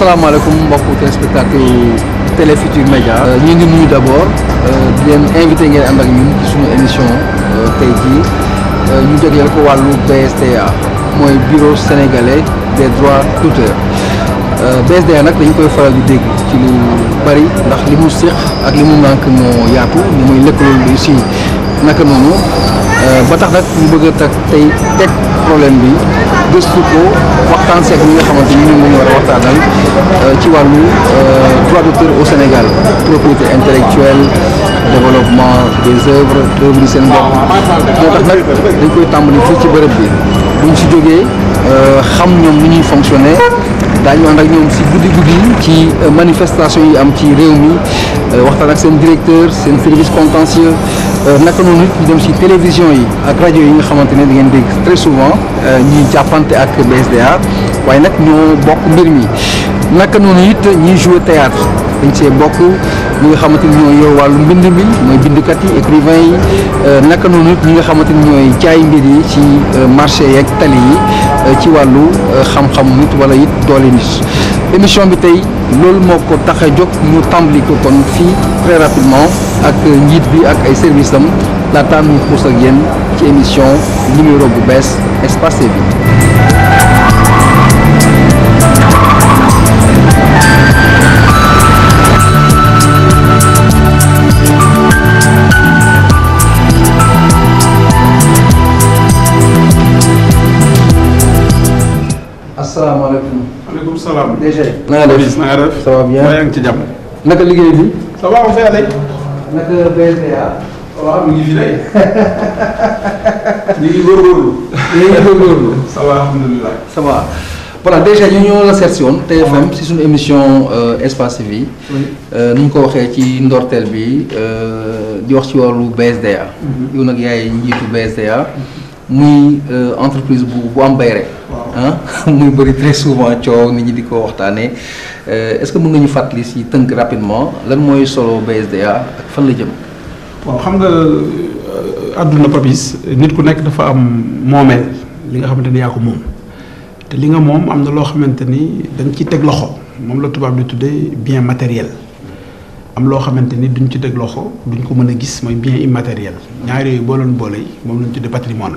asalaamaaleykum mbokku téléspectateur Télé Futurs Médias. ñu ngi nuyu d'abord di leen invité ngeen ànd ak ñun ci suñu émission tey jii ñu jagleel ko wàllu BSDA mooy bureau sénégalais des droits d'auteur. BSDA nag dañu koy faral di dégg ci lu bari ndax li mu séq ak li mu nànk moo yaatu li muy lëkkaloo bi aussi naka noonu ba tax nag ñu bëgg a teg problème bi gëstu ko waxtaan seeg ñi nga xamante ni ñoom la ñu war a waxtaanal ci wàllu droit d'auteur au Sénégal propriété intellectuelle développement des œuvres yi seen bopp moo tax nag dañ koy tàmbali fii ci bërëb bi buñ si jógee xam ñoom ni ñuy fonctionner daañu ànd ak ñoom si guddi ci manifestation yi am ci réew mi waxtaan ak seen directeur seen service contentieux naka noonu it ñu dem si télévision yi ak rajo yi nga xamante ne da ngeen dégg très souvent ñiy jàppante ak BSDA waaye nag ñoo bokk mbir mi naka noonu it ñiy jouer théâtre dañ see bokk ñi nga xamante ni ñooy yor wàllu mbind mi mooy bindkat yi écrivain yi naka noonu it ñi nga xamante ni ñooy jaay mbir yi ci marché yeeg tali yi ci wàllu xam-xam nit wala it doole nit émission bi tey loolu moo ko tax a jóg ñu tàmbali ko kon fii très rapidement ak njiit bi ak ay services am laataan ñu xuus ak yéen ci émission numéro bu bees Espace TV. asalaamaaleykum. maaleykum salaam. DG. na nga def na nga def. ça va bien yaa ngi ci jàmm. naka liggéey bi. ça va on fait aller. naka BSDA. waaw mi ngi fi day. ñu ngi góorgóorlu. ça va alhamdulilah. ça va voilà déjà ñu ñoo la seet si woon TFM si suñu émission Espace TV. ni ñu ko waxee ci ndorteel bi di wax ci wàllu BSDA. yow nag yaay njiitu BSDA. muy entreprise bu am bayre muy bëri très souvent coow nit ñi di ko waxtaanee est-ce que mën nga ñu fàttali si tënk rapidement lan mooy solo BSDA ak fan la jëm. waaw xam nga àdduna Papis nit ku nekk dafa am moomeel li nga xamante ni yaa ko moom te li nga moom am na loo xamante ni dañ ci teg loxo moom la tubaab di tuddee bien matériel am loo xamante ni duñ ci teg loxo duñ ko mën a gis mooy bien immatériel ñaar yooyu boo leen boole moom lañ tuddee patrimoine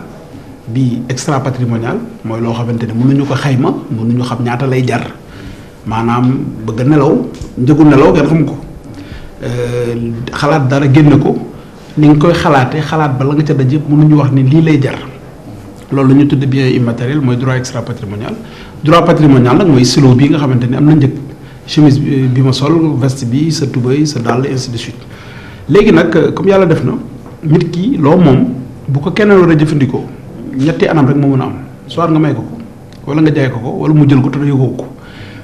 bii extra patrimonial mooy loo xamante ni mënuñu ko xayma mënuñu xam ñaata lay jar maanaam bëgg a nelaw njëgu nelaw kenn xam ko xalaat dara génn ko ni nga koy xalaatee xalaat ba la nga ca daj yëpp mënuñu wax ni lii lay jar loolu la ñu tuddee bien immatériel mooy droit extra patrimonial droit patrimonial nag mooy silo bii nga xamante ni am na njëg chemise bi ma sol veste bi sa tubéy sa dàll ainsi de suite léegi nag comme yàlla def na nit ki loo moom bu ko kenn war a jëfandikoo ñetti anam rek moo mën a am soit nga may ko wala nga jaay ko wala mu jël ko te yëgoo ko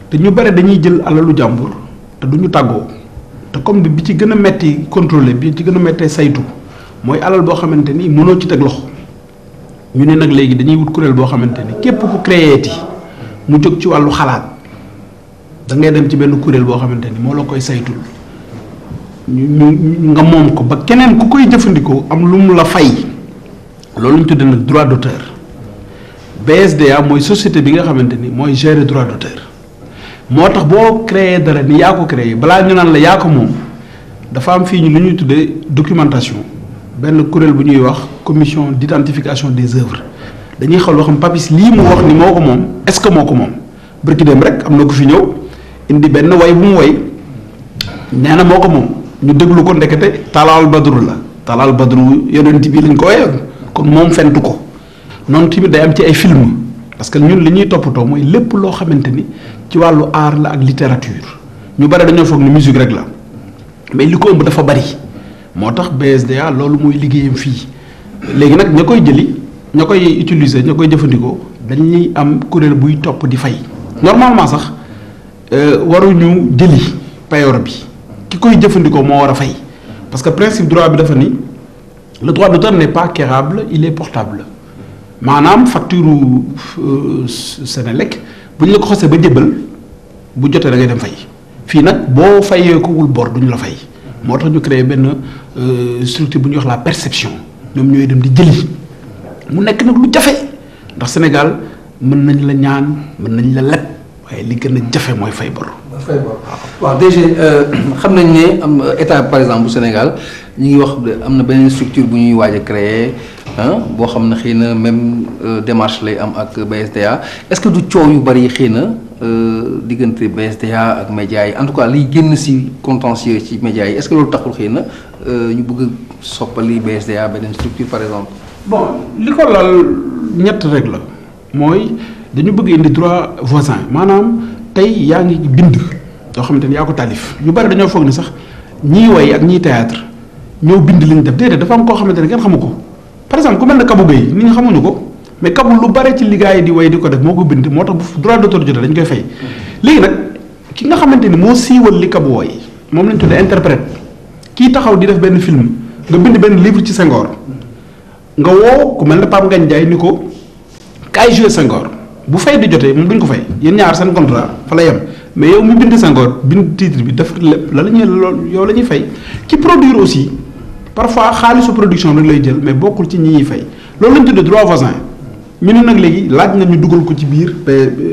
te ñu bare dañuy jël alalu jàmbur te du ñu tàggoo te comme bi ci gën a metti contrôler bi ci gën a mettee saytu mooy alal boo xamante ni mënoo ci teg loxo ñu ne nag léegi dañuy wut kuréel boo xamante ni képp ku créeeti mu jóg ci wàllu xalaat da ngay dem ci benn kuréel boo xamante ni moo la koy saytul ñu nga moom ko ba keneen ku koy jëfandikoo am lu mu la fay loolu ñu tuddee nag droit d'auteur BSDA mooy société bi nga xamante ni mooy gérer droit d'auteur moo tax boo créé dara ni yaa ko créé balaa ñu naan la yaa ko moom dafa am fii ñu lu ñuy tuddee documentation benn kuréel bu ñuy wax commission d'identification des œuvres dañuy xool loo xam Papis lii mu wax ni moo ko moom est-ce que moo ko moom bërki dem rek am na ko fi ñëw indi benn way bu mu way nee na moo ko moom ñu déglu ko ndekete talaal badru la talaal badru yonent bi lañ ko wayoon kon moom fentu ko noonu tamit day am ci ay film parce que ñun li ñuy toppatoo mooy lépp loo xamante ni ci wàllu art la ak littérature ñu bari dañoo foog ni musique rek la mais li ko ëmb dafa bari moo tax BSDA loolu mooy liggéeyam fii léegi nag ña koy jëli ña koy utiliser ña koy jëfandikoo dañuy am kuréel buy topp di fay normalement sax waruñu jëli payoor bi ki koy jëfandikoo moo war a fay parce que principe droit bi dafa ni le droit d'auteur n'est pas quérable il est portable maanaam facture Senelec bu ñu la ko xosee ba jëbal bu jotee da ngay dem fay fii nag boo fayee ko wul bor duñu la fay moo tax ñu créé benn structure bu ñuy wax la perception ñoom ñooy dem di jëli mu nekk nag lu jafe ndax Sénégal mën nañ la ñaan mën nañ la leb waaye li gën a jafe mooy fay bor. waaw déjà xam nañ ne am état par exemple bu Sénégal ñu ngi wax am na beneen structure bu ñuy waaj a créer boo xam ne xëy na même démarche lay am ak BSDA est-ce que du coow yu bari xëy na diggante BSDA ak médias yi en tout cas liy génn ci contentieux ci médias yi est-ce que loolu taxul xëy na ñu bëgg a soppali BSDA beneen structure par exemple. bon li ko lal ñett rek la mooy dañu bëgg indi droit voisin maanaam tey yaa ngi bind yoo xamante ni yaa ko taalif ñu bari dañoo foog ni sax ñii way ak ñii théâtre ñoo bind li ñu def déedéet dafa am koo xamante ne kenn xamu ko par exemple ku mel ne Kabou Gueye nit ñi xamuñu ko mais Kabou lu bare ci liggéey yi di way di ko def moo ko bind moo tax bu droit d'auteur jotee dañ koy fay. léegi nag ki nga xamante ni moo siiwal li Kabou way moom lañ tuddee interprète kii taxaw di def benn film nga bind benn livre ci Senghor nga woo ku mel ne Pape Ngagne Ndiaye ni ko kaay jouer Senghor bu fay di jotee moom duñ ko fay yéen ñaar seen contrat fa la yem mais yow mi bind Senghor bind titre bi def lépp la ñuy lool yow la ñuy fay ki produire aussi parfois xaalisu production rek lay jël mais bokkul ci ñi ñuy fay loolu lañ tuddee droit voisin ñu ne nag léegi laaj na ñu dugal ko ci biir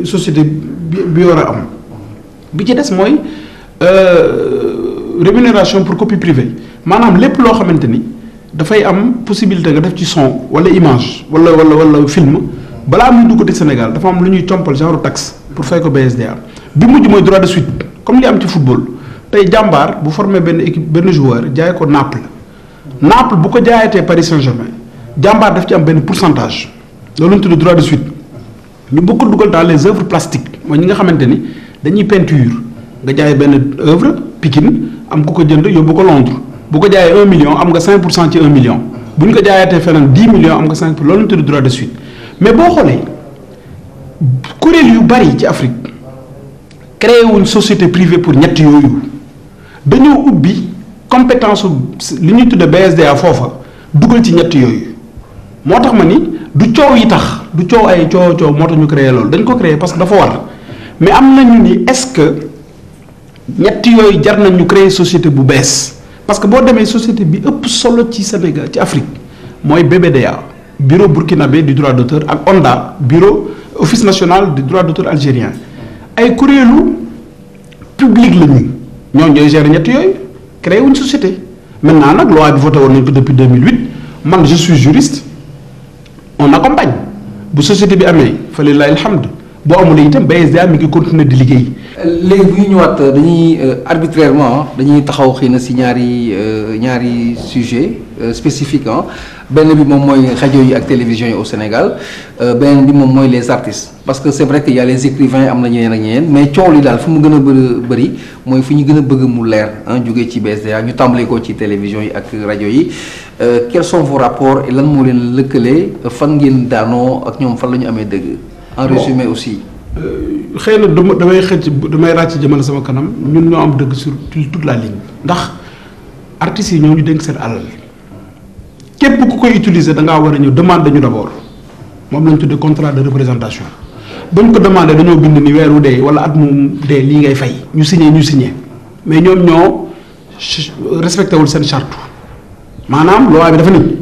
société bi war a am bi ci des mooy rémunération pour copie privée maanaam lépp loo xamante ni dafay am possibilité nga def ci son wala image wala film balaa muy duggati Sénégal dafa am lu ñuy compal genre taxe pour fay ko BSDA bi mujj mooy droit de suite comme li am ci football tey jàmbaar bu formé benn équipe benn joueur jaay ko Naples bu ko jaayatee Paris Saint-Germain jàmbaar daf ci am benn pourcentage loolu la ñu tudd droit de suite ñu bëgg ko dugal dans les œuvres plastiques mooy ñi nga xamante ni dañuy peinture nga jaay benn œuvre Pikine am ku ko jënd yóbbu ko Londres bu ko jaayee 1 million am nga 5% ci 1 million bu ñu ko jaayatee feneen 10 millions am nga 5 loolu la ñu tudd droit de suite mais boo xoolee kuréel yu bari ci Afrique créé wuñ société privée pour ñett yooyu dañoo ubbi compétence li ñuy tudde BSDA foofa dugal ci ñett yooyu moo tax ma ni du coow yi tax du coow ay coow moo tax ñu créé loolu dañ ko créé parce que dafa war mais am nañu ni est-ce que ñett yooyu jar nañ ñu créer société bu bees parce que boo demee société bi ëpp solo ci Sénégal ci Afrique mooy BBDA bureau burkinabé du droit d'auteur ak ONDA bureau office national du droit d'auteur algérien ay kuréelu public la ñu ñoom ñooy gérer ñett yooyu créé wuñ société maintenant nag loi bi voté woon nañ ko depuis 2008 man je suis juriste on accompagne bu société bi amee fa lillahi alhamd boo amul itam BSDA mi ngi continuer di liggéey. léegi bu ñu ñëwaat dañuy arbitrairement dañuy taxaw xëy na si ñaari sujet spécifique benn bi moom mooy rajo yi ak télévision yi au Sénégal beneen bi moom mooy les artistes parce que c'est vrai que y a les écrivains am na ñeneen ak ñeneen mais coow li daal fu mu gën a bëri mooy fu ñu gën a bëgg mu leer jógee ci BSDA ñu tàmbalee ko ci télévision yi ak rajo yi quels sont vos rapports et lan moo leen lëkkalee fan ngeen daanoo ak ñoom fan la ñu amee dëgg en résumé aussi. xëy na damay ràcc jëmale sama kanam ñun ñoo am dëgg sur toute la ligne ndax artistes yi ñoo ñu dénk seen alal képp ku koy utiliser da ngaa war a ñëw demande ñu d'abord moom lañ tuddee contrat de représentation bañ ko demandé dañoo bind ni weeru dee wala at mu dee lii ngay fay ñu signé mais ñoom ñoo respecté wul seen charte maanaam loi bi dafa ni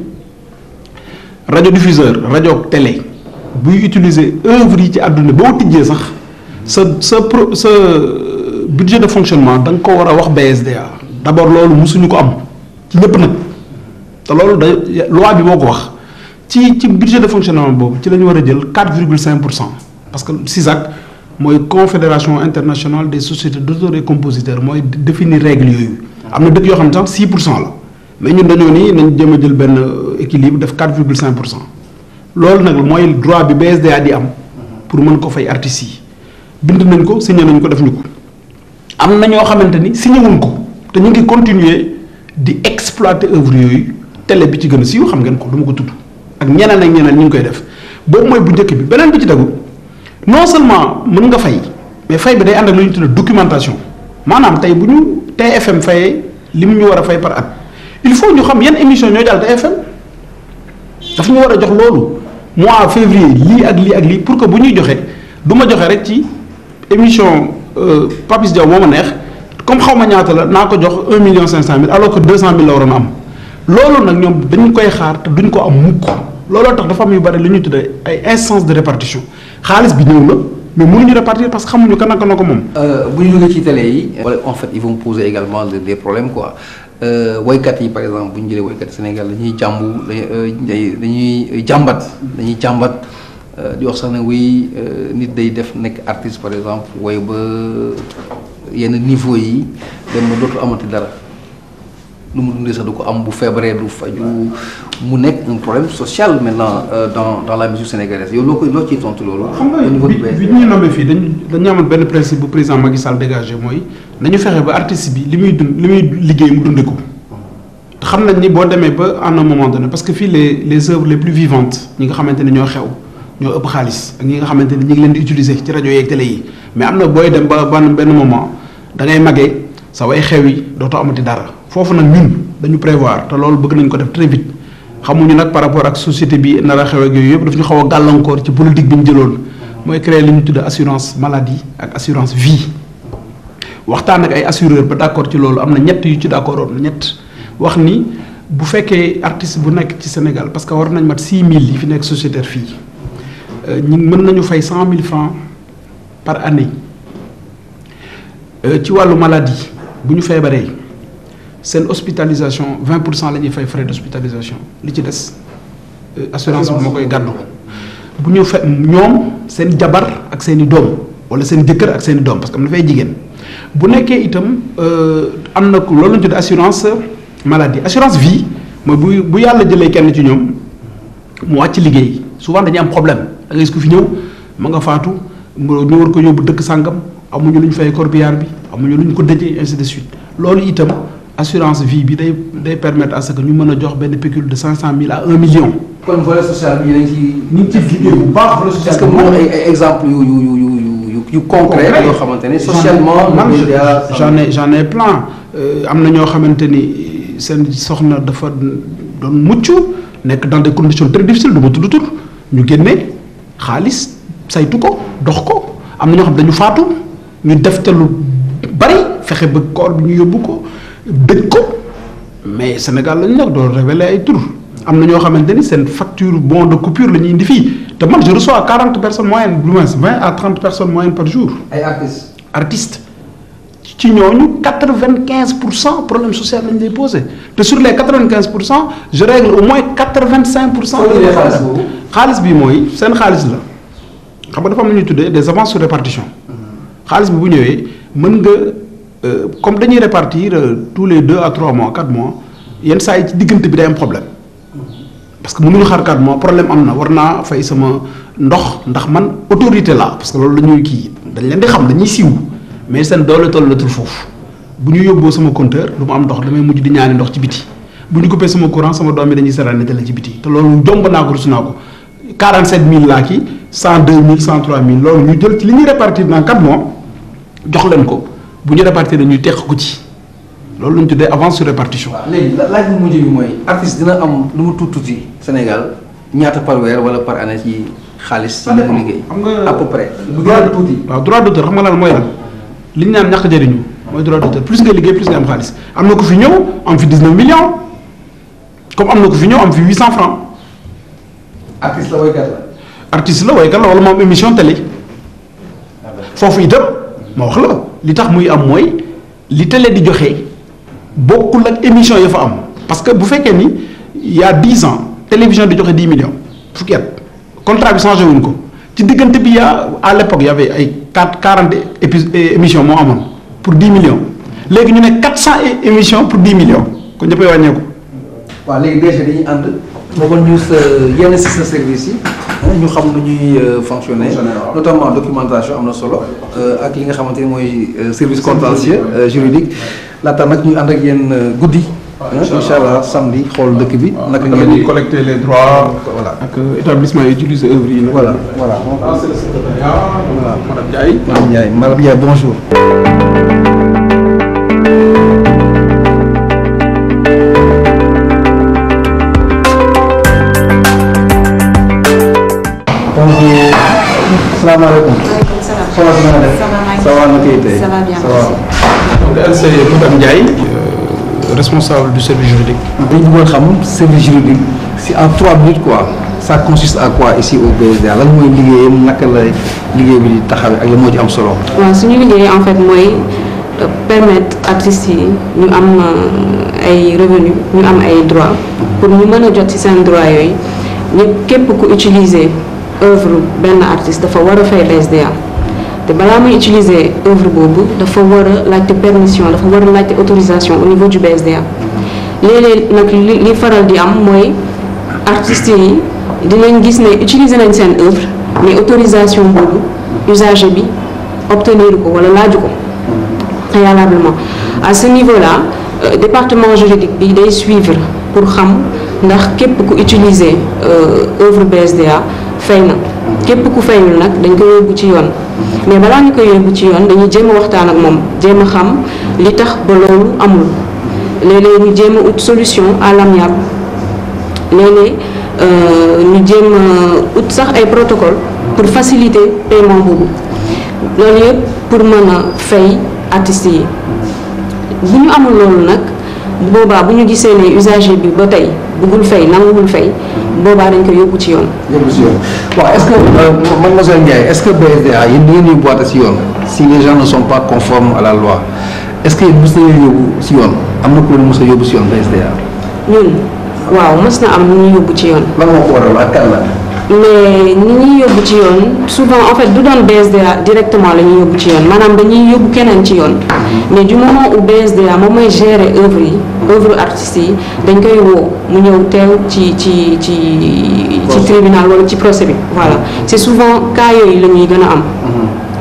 rajo diffuseur rajo télé buy utiliser œuvre yi ci àdduna boo tijjee sax sa budget de fonctionnement da nga ko war a wax BSDA d'abord loolu mosuñu ko am ci ñëpp nag te loolu loi bi moo ko wax ci budget de fonctionnement boobu ci la ñu war a jël 4,5% parce que CISAC mooy confédération internationale des sociétés d'auteurs et compositeurs mooy définir règles yooyu am na dëkk yoo xam ne sax 6% la mais ñun dañoo nii nañ jëm a jël benn équilibre def 4,5% loolu nag mooy droit bi BSDA di am pour mën ko fay artistes yi bind nañ ko signé nañ ko def ñu ko am na ñoo xamante ni signé wuñ ko te ñu ngi continuer di exploiter œuvre yooyu télé bi ci gën a siiw xam ngeen ko du ma ko tudd ak ñeneen ñu ngi koy def boobu mooy bu njëkk bi beneen bi ci tegu non seulement mën nga fay mais fay bi day ànd ak lu ñu tuddee documentation maanaam tey bu ñu TFM fayee li mu ñu war a fay par at il faut ñu xam yan émission ñoo jàll TFM dafa ñu war a jox loolu mois février lii ak lii pour que bu ñuy joxe du ma joxe rek ci émission Papis Diaw moo ma neex comme xaw ma ñaata la naa ko jox 1,5 million alors que 200,000 la waroon am loolu nag ñoom dañu koy xaar te duñ ko am mukk looloo tax dafa am yu bari li ñuy tuddee ay instances de répartition xaalis bi ñëw na mais mënuñu répartir parce que xamuñu kan naka na ko moom. bu ñu jógee ci télé yi. wala en fait ils vont poser également des problèmes quoi woykat yi par exemple bu ñu jëlee woykat Sénégal dañuy dañuy jàmbat di wax sax ne oui nit day def nekk artiste par exemple woy ba yenn niveau yi dem ba dootu amati dara lu mu dundee sax du ko am bu feebaree du faju mu nekk un problème social maintenant dans la musique sénégalaise yow loo ciy tontu loolu. xam nga bi ñu nommé fii dañu amoon benn principe bu président Macky Sall dégagé mooy nañu fexe ba artiste bi li muy liggéey mu dundee ko te xam nañ ni boo demee ba à un moment donné parce que fii les œuvres les plus vivantes ñi nga xamante ne ñoo xew ñoo ëpp xaalis ak ñi nga xamante ne ñi ngi leen di utiliser ci rajo yeeg télé yi mais am na booy dem ba benn moment da ngay màggee sa way xew yi dootoo amati dara foofu nag ñun dañu prévoir te loolu bëgg nañ ko def très vite xamuñu nag par rapport ak société bi nar a xew ak yooyu yëpp daf ñu xaw a gàllankoor ci politique bi ñu jëloon mooy créer li ñu tudd assurance maladie ak assurance vie waxtaan ak ay assureur ba d'accord ci loolu am na ñett yu ci d'accord woon ñett wax ni bu fekkee artiste bu nekk ci Sénégal parce que war nañ mat 6000 yi fi nekk sociétaire fii ñu mën nañu fay 100 000 francs par année ci wàllu maladie bu ñu feebaree seen hospitalisation 20% la ñuy fay frais d'hospitalisation li ci des assurance bi moo koy gàddu bu ñu fe ñoom seen jabar ak seen i doom wala seen jëkkër ak seen i doom parce que am na fay jigéen bu nekkee itam am na loolu la ñu tuddee assurance maladie assurance vie mooy bu yàlla jëlee kenn ci ñoom mu wàcc liggéey souvent dañuy am problème da ngay gis ku fi ñëw ma nga faatu ñu war ko yóbbu dëkk sàngam amuñu lu ñu fay corbillard bi amuñu lu ñu ko dëjee ainsi de suite loolu itam assurance vie bi day permettre à ce que ñu mën a jox benn pécule de 500 000 à 1 million. kon volet social bi dañ ci. ñu ngi ciy liggéey bu baax volet social. est-ce que moom ay exemple yu concret yoo xamante ne socialement. j'en ai plein am na ñoo xamante ni seen soxna dafa doon mucc nekk dans des conditions très difficiles du ma tudd tur ñu génne xaalis saytu ko dox ko am na ñoo xam dañu faatu ñu def te lu bari fexe ba corps bi ñu yóbbu ko dëj ko mais Sénégal lañu nekk doon révéler ay tur am na ñoo xamante ni seen facture bon de coupure la ñuy indi fii te man je reçois 40 personnes moyennes du moins 20 à 30 personnes moyennes par jour. ay artistes. ci ñooñu 95% problème social lañ lay posé te sur les 95% je règle au moins 85%. xaalis bi mooy seen xaalis la xam nga dafa am lu ñuy tuddee des avances sur répartition. xaalis bi bu ñëwee mën nga comme dañuy répartir tous les 2 à 3 mois 4 mois yenn saa yi ci diggante bi day am problème parce que mënuñu xaar 4 mois problème am na war naa fay sama ndox ndax man autorité la parce que loolu la ñuy kii dañ leen di xam dañuy siiw. mais seen doole tollatul foofu bu ñu yóbboo sama compteur du ma am ndox damay mujj di ñaani ndox ci biti bu ñu coupé sama courant sama doom yi dañuy seetaan télé ci biti te loolu jomb naa ko rus naa ko 47000 laa kii 102000 103000 loolu ñu jël ci li ñuy répartir dans 4 mois jox leen ko bu ñu répartir dañuy teq ko ci loolu la ñu tuddee avance sur répartition. waaw léegi laaj bu mujj bi mooy artiste dina am lu mu tuuti Sénégal ñaata par weer wala par année ci xaalis. ci li mu liggéey à peu près. droit d'auteur xam nga lan mooy lan. li ñu naan ñàkk jëriñu mooy droit d'auteur plus nga liggéey plus nga am xaalis am na ko fi ñëw am fi 19 millions comme am na ko fi ñëw am fi 800 francs. artiste la woykat la. artiste la woykat la wala moom émission télé foofu itam ma wax la li tax muy am mooy li télé di joxe bokkul ak émission ya fa am parce que bu fekkee ni il y a 10 ans télévision di joxe 10 millions fukki at contrat bi changé wuñ ko ci diggante bi à l'époque y avait ay 40 émissions moo amoon pour 10 millions léegi ñu ne 400 émissions pour 10 millions kon ñëppay wàññeeku. waaw léegi déjà dañuy ànd. boobu ñu sa yenn si sa service yi ñu xam nu ñuy fonctionner notamment documentation am na solo ak li nga xamante ni mooy service contentieux juridique laata nag ñu ànd ak yéen guddi. incha allah samedi xool dëkk bi. naka ngeen di collecter les droits. voilà ak établissement yi utiliser œuvre yi. voilà. c'est le secrétariat. voilà madame Ndiaye. Madame Ndiaye bonjour. salaamaaleykum. maaleykum salaam. ça va na kay tey. ça va bien. donc elle c'est madame Ndiaye responsable du service juridique. dañu bëggoon xam service juridique si en 3 minutes quoi ça consiste à quoi ici au BSDA lan mooy liggéeyam naka la liggéey bi di taxawee ak la moo ci am solo. waaw suñu liggéey en fait mooy permettre artistes yi ñu am ay revenus ñu am ay droits pour ñu mën a jot ci seen droits yooyu ñëpp képp ku utiliser œuvre benn artiste dafa war a fay BSDA te balaa muy utiliser œuvre boobu dafa war a laajte permission dafa war a laajte autorisation au niveau du BSDA léeg-léeg nag li faral di am mooy artistes yi dinañ gis ne utiliser nañ seen œuvre mais autorisation boobu usager bi obtenir ko wala laaju ko préalablement à ce niveau-là département juridique bi day suivre pour xam ndax képp ku utiliser œuvre BSDA fay na képp ku fayul nag dañ ko yóbbu ci yoon mais balaa ñu koy yóbbu ci yoon dañuy jéem a waxtaan ak moom jéem a xam li tax ba loolu amul léeg-léeg ñu jéem a ut solution à l'amiable léeg-léeg ñu jéem a ut sax ay protocole pour faciliter paiement boobu loolu yëpp pour mën a fay artistes yi bu ñu amul loolu nag boobaa bu ñu gisee ne usager bi ba tey bëggul fay nanguwul fay boobaa dañ ko yóbbu ci yoon. yóbbu ci yoon waaw est-ce que mademoiselle Ndiaye est-ce que BSDA yéen di ngeen yóbbuwaate ci yoon si les gens ne sont pas conformes à la loi est-ce que mos nañu yóbbu ci yoon am na ku leen mos a yóbbu ci yoon BSDA. ñun waaw mos na am ñu ñu yóbbu ci yoon. lan moo ko waral ak kan la. mais ni ñuy yóbbu ci yoon souvent en fait du doon BSDA directement la ñuy yóbbu ci yoon maanaam dañuy yóbbu keneen ci yoon mais du moment où BSDA moom mooy gérer œuvre yi œuvre artistes yi dañ koy woo mu ñëw teew ci tribunal wala ci procès bi voilà c'est souvent cas yooyu la ñuy gën a am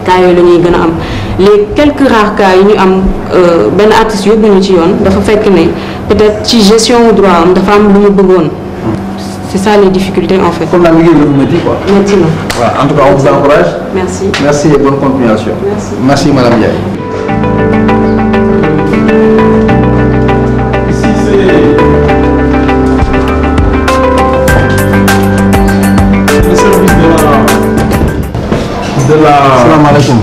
cas yooyu la ñuy gën a am les quelques rares cas yi ñu am benn artiste yóbbu ñu ci yoon dafa fekk ne peut-être ci gestion droit am dafa am lu mu bëggoon. C'est ça les difficultés en fait. Comme la ligue de métier quoi. Merci. Voilà. En tout cas, on vous encourage. Merci. Merci et bonne continuation. Merci. Merci Madame Ndiaye. Ici c'est le service de la Salam alaikum.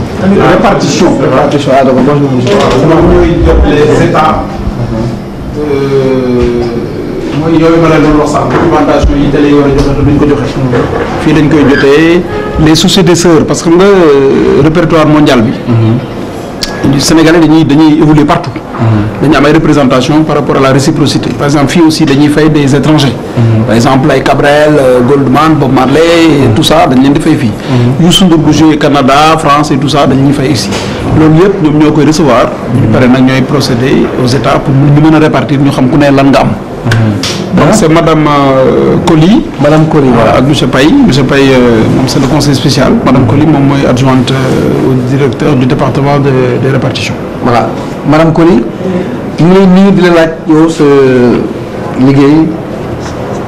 répartition. Répartition. Ah d'accord, bonjour monsieur. ñooy jot les états. mooy yooyu ma leen doon wax sax documentation yi télé yi war a joxe te duñ ko joxe. fii dañ koy jotee les sociétés sœurs parce que xam nga répertoire mondial bi. Sénégalais dañuy évoluer partout. dañu am ay représentation par rapport à la réciprocité par exemple fii aussi dañuy fay des étrangers. par exemple ay Cabrel Goldman Bob Marley et tout ça dañ leen di fay fii. Youssou Ndour bu joué Canada France et tout ça dañuy fay ici loolu yëpp ñoom ñoo koy recevoir. bu ñu paree nag ñooy procéder aux états pour ñu mën a répartir ñu xam ku ne lan nga am. donc c'est madame Coly. Madame Coly voilà ak monsieur Paye moom c'est le conseil spécial madame Coly moom mooy adjointe au directeur du département des répartitions. Voilà Madame Coly ñu ngi lay nuyu di la laaj yow sa liggéey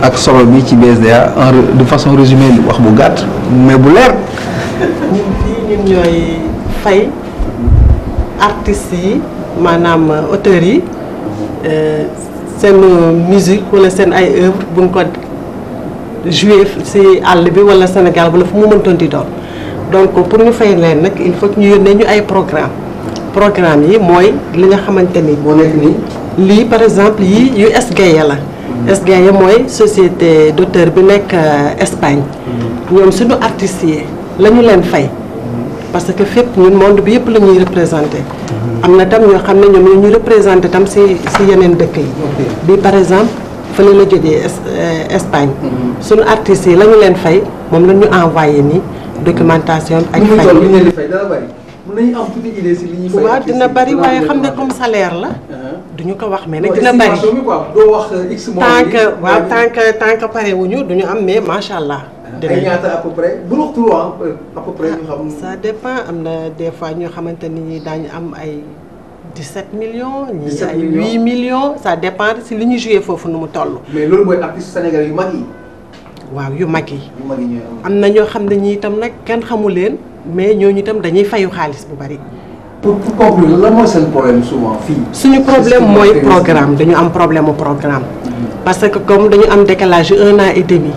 ak solo bi ci BSDA de façon résumée wax bu gàtt mais bu leer. ñun ñooy fay artistes yi maanaam auteurs yi seen musique wala seen ay œuvre buñ ko joué ci àll bi wala Sénégal wala fu mu mëntoon di doon donc pour ñu fay leen nag il faut que ñu yónnee ñu ay programme yi mooy li nga xamante ni moo nekk nii. lii par exemple yi yu SGAE la SGAE mooy société d'auteur bi nekk Espagne ñoom suñu artistes yi la ñu leen fay parce que fépp ñun monde bi yëpp la ñuy représenté am na tam ñoo xam ne ñoom ñu représenté tam ci yeneen dëkk yi bi par exemple fële la jógee Espagne suñu artistes yi la ñu leen fay moom la ñu envoyé nii documentation ak fay li ngeen di fay dana bari mën nañu am tuuti idée ci li ñuy fay. waaw dina bari waaye xam ne comme salaire la duñu ko wax mais nag dina bari doo wax x mois tant que pare wuñu duñu am mais macha allah. ay ñaata à peu près bu wax trop à peu près ñu xam. ça dépend am na des fois ñoo xamante ni daañu am ay 17 millions. ñii ay 8 millions ça dépend si li ñu joué foofu nu mu toll. mais loolu mooy artistes sénégalais yu mag yi. waaw yu mag yi. yu mag yi ñooy am na ñoo xam ne ñi itam nag kenn xamu leen mais ñooñu itam dañuy fayu xaalis bu bari. pour conclure lan mooy seen problème souvent fii. suñu problème mooy programme dañu am problème mu programme. parce que comme dañu am décalage yu 1 an et demi.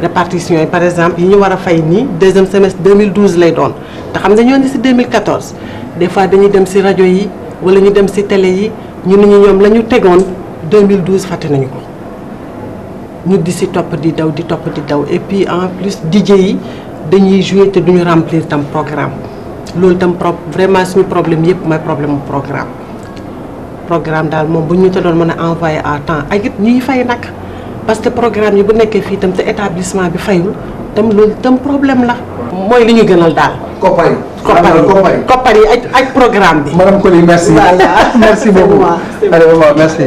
répartition yi par exemple yi ñu war a fay nii deuxième semestre 2012 lay doon te xam nga ñoo ngi ci 2014 des fois dañuy dem ci rajo yi walla ñu dem ci télé yi ñu ne ñu ñoom la ñu tegoon 2012 fàtte nañu ko ñu di si topp di daw et puis en plus DJ yi dañuy jouer te duñu remplir tam programme loolu tam vraiment suñu problème yëpp mooy problème programme daal moom bu ñu te doon mën a envoyer à temps ak it ñuy fay nag parce que programme yi bu nekkee fii tam te établissement bi fayul tam loolu tam problème la mooy li ñu gënal daal. koppar yi ak programme bi. madame Coly merci. Voilà. Merci beaucoup. Allez, au revoir, merci.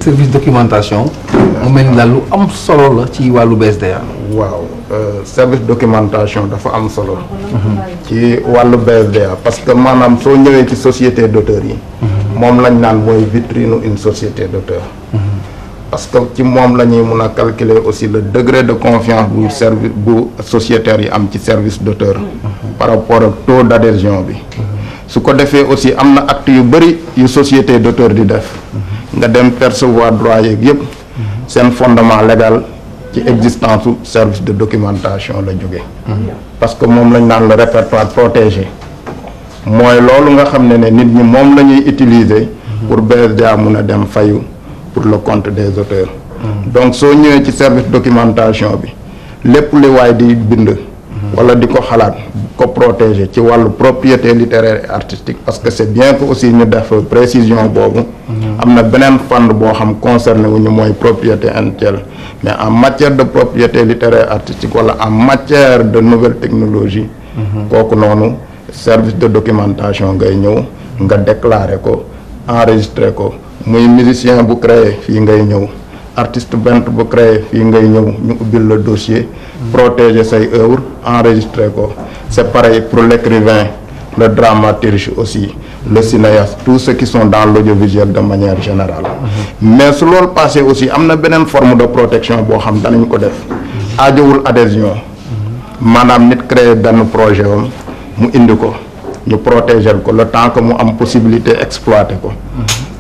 Service documentation mu mel ni daal lu am solo la ci wàllu BSDA. waaw service documentation dafa am solo. ci wàllu BSDA parce que maanaam soo ñëwee ci société d'auteur yi. moom lañ naan mooy vitrine une société d'auteur. parce que ci moom la ñuy mun a calculer aussi le degré de confiance bu service bu sociétaire yi am ci service d'auteur. par rapport ak taux d'adhésion bi. su ko defee aussi am na acte yu bëri yu société d'auteur di def. nga dem percevoir droit yeeg yëpp. seen fondement légal ci existence su service de documentation la jóge parce que moom lañ naan le répertoire protégé mooy loolu nga xam ne nit ñi moom la ñuy utiliser pour BSDA mun a dem fayu pour le compte des auteurs. donc soo ñëwee ci service documentation bi lépp li waay di bind wala di ko xalaat ko protéger ci wàllu propriété littéraire et artistique parce que c'est bien que aussi ñu def précision boobu am na beneen fànn boo xam concerné wu ñu mooy propriété intellectuelle mais en matière de propriété littéraire et artistique wala en matière de nouvelle technologie kooku noonu service de documentation ngay ñëw nga déclarer ko enregistrer ko muy musicien bu créé fii ngay ñëw artiste peintre bu créé fii ngay ñëw ñu ubbil le dossier protéger say œuvre enregistrer ko c'est pareil pour l'écrivain le dramaturge aussi le cinéaste tous ceux qui sont dans l'audiovisuel de manière générale mais su loolu passé aussi am na beneen forme de protection boo xam danañ ko def aajowul adhésion maanaam nit créer benn projet am mu indi ko ñu protéger ko le temps que mu am possibilité exploiter ko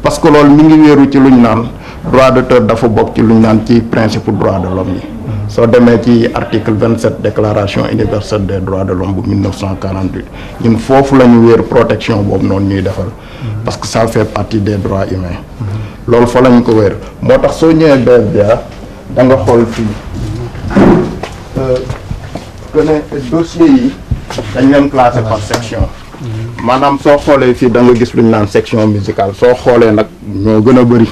parce que loolu mi ngi wéeru ci luñ naan droit d'auteur dafa bokk ci luñ naan ci principe droit de l'homme yi soo demee ci article 27 déclaration universelle des droits de l'homme bu 1948 ñun foofu la ñu wéeru protection boobu noonu ñuy defal parce que ça fait partie des droits humains loolu fa la ñu ko wéeru moo tax soo ñëwee BSDA da nga xool fii que ne dossiers yi dañ leen classé par section maanaam soo xoolee fii da nga gis lu ñu naan section musicale soo xoolee nag ñoo gën a bëri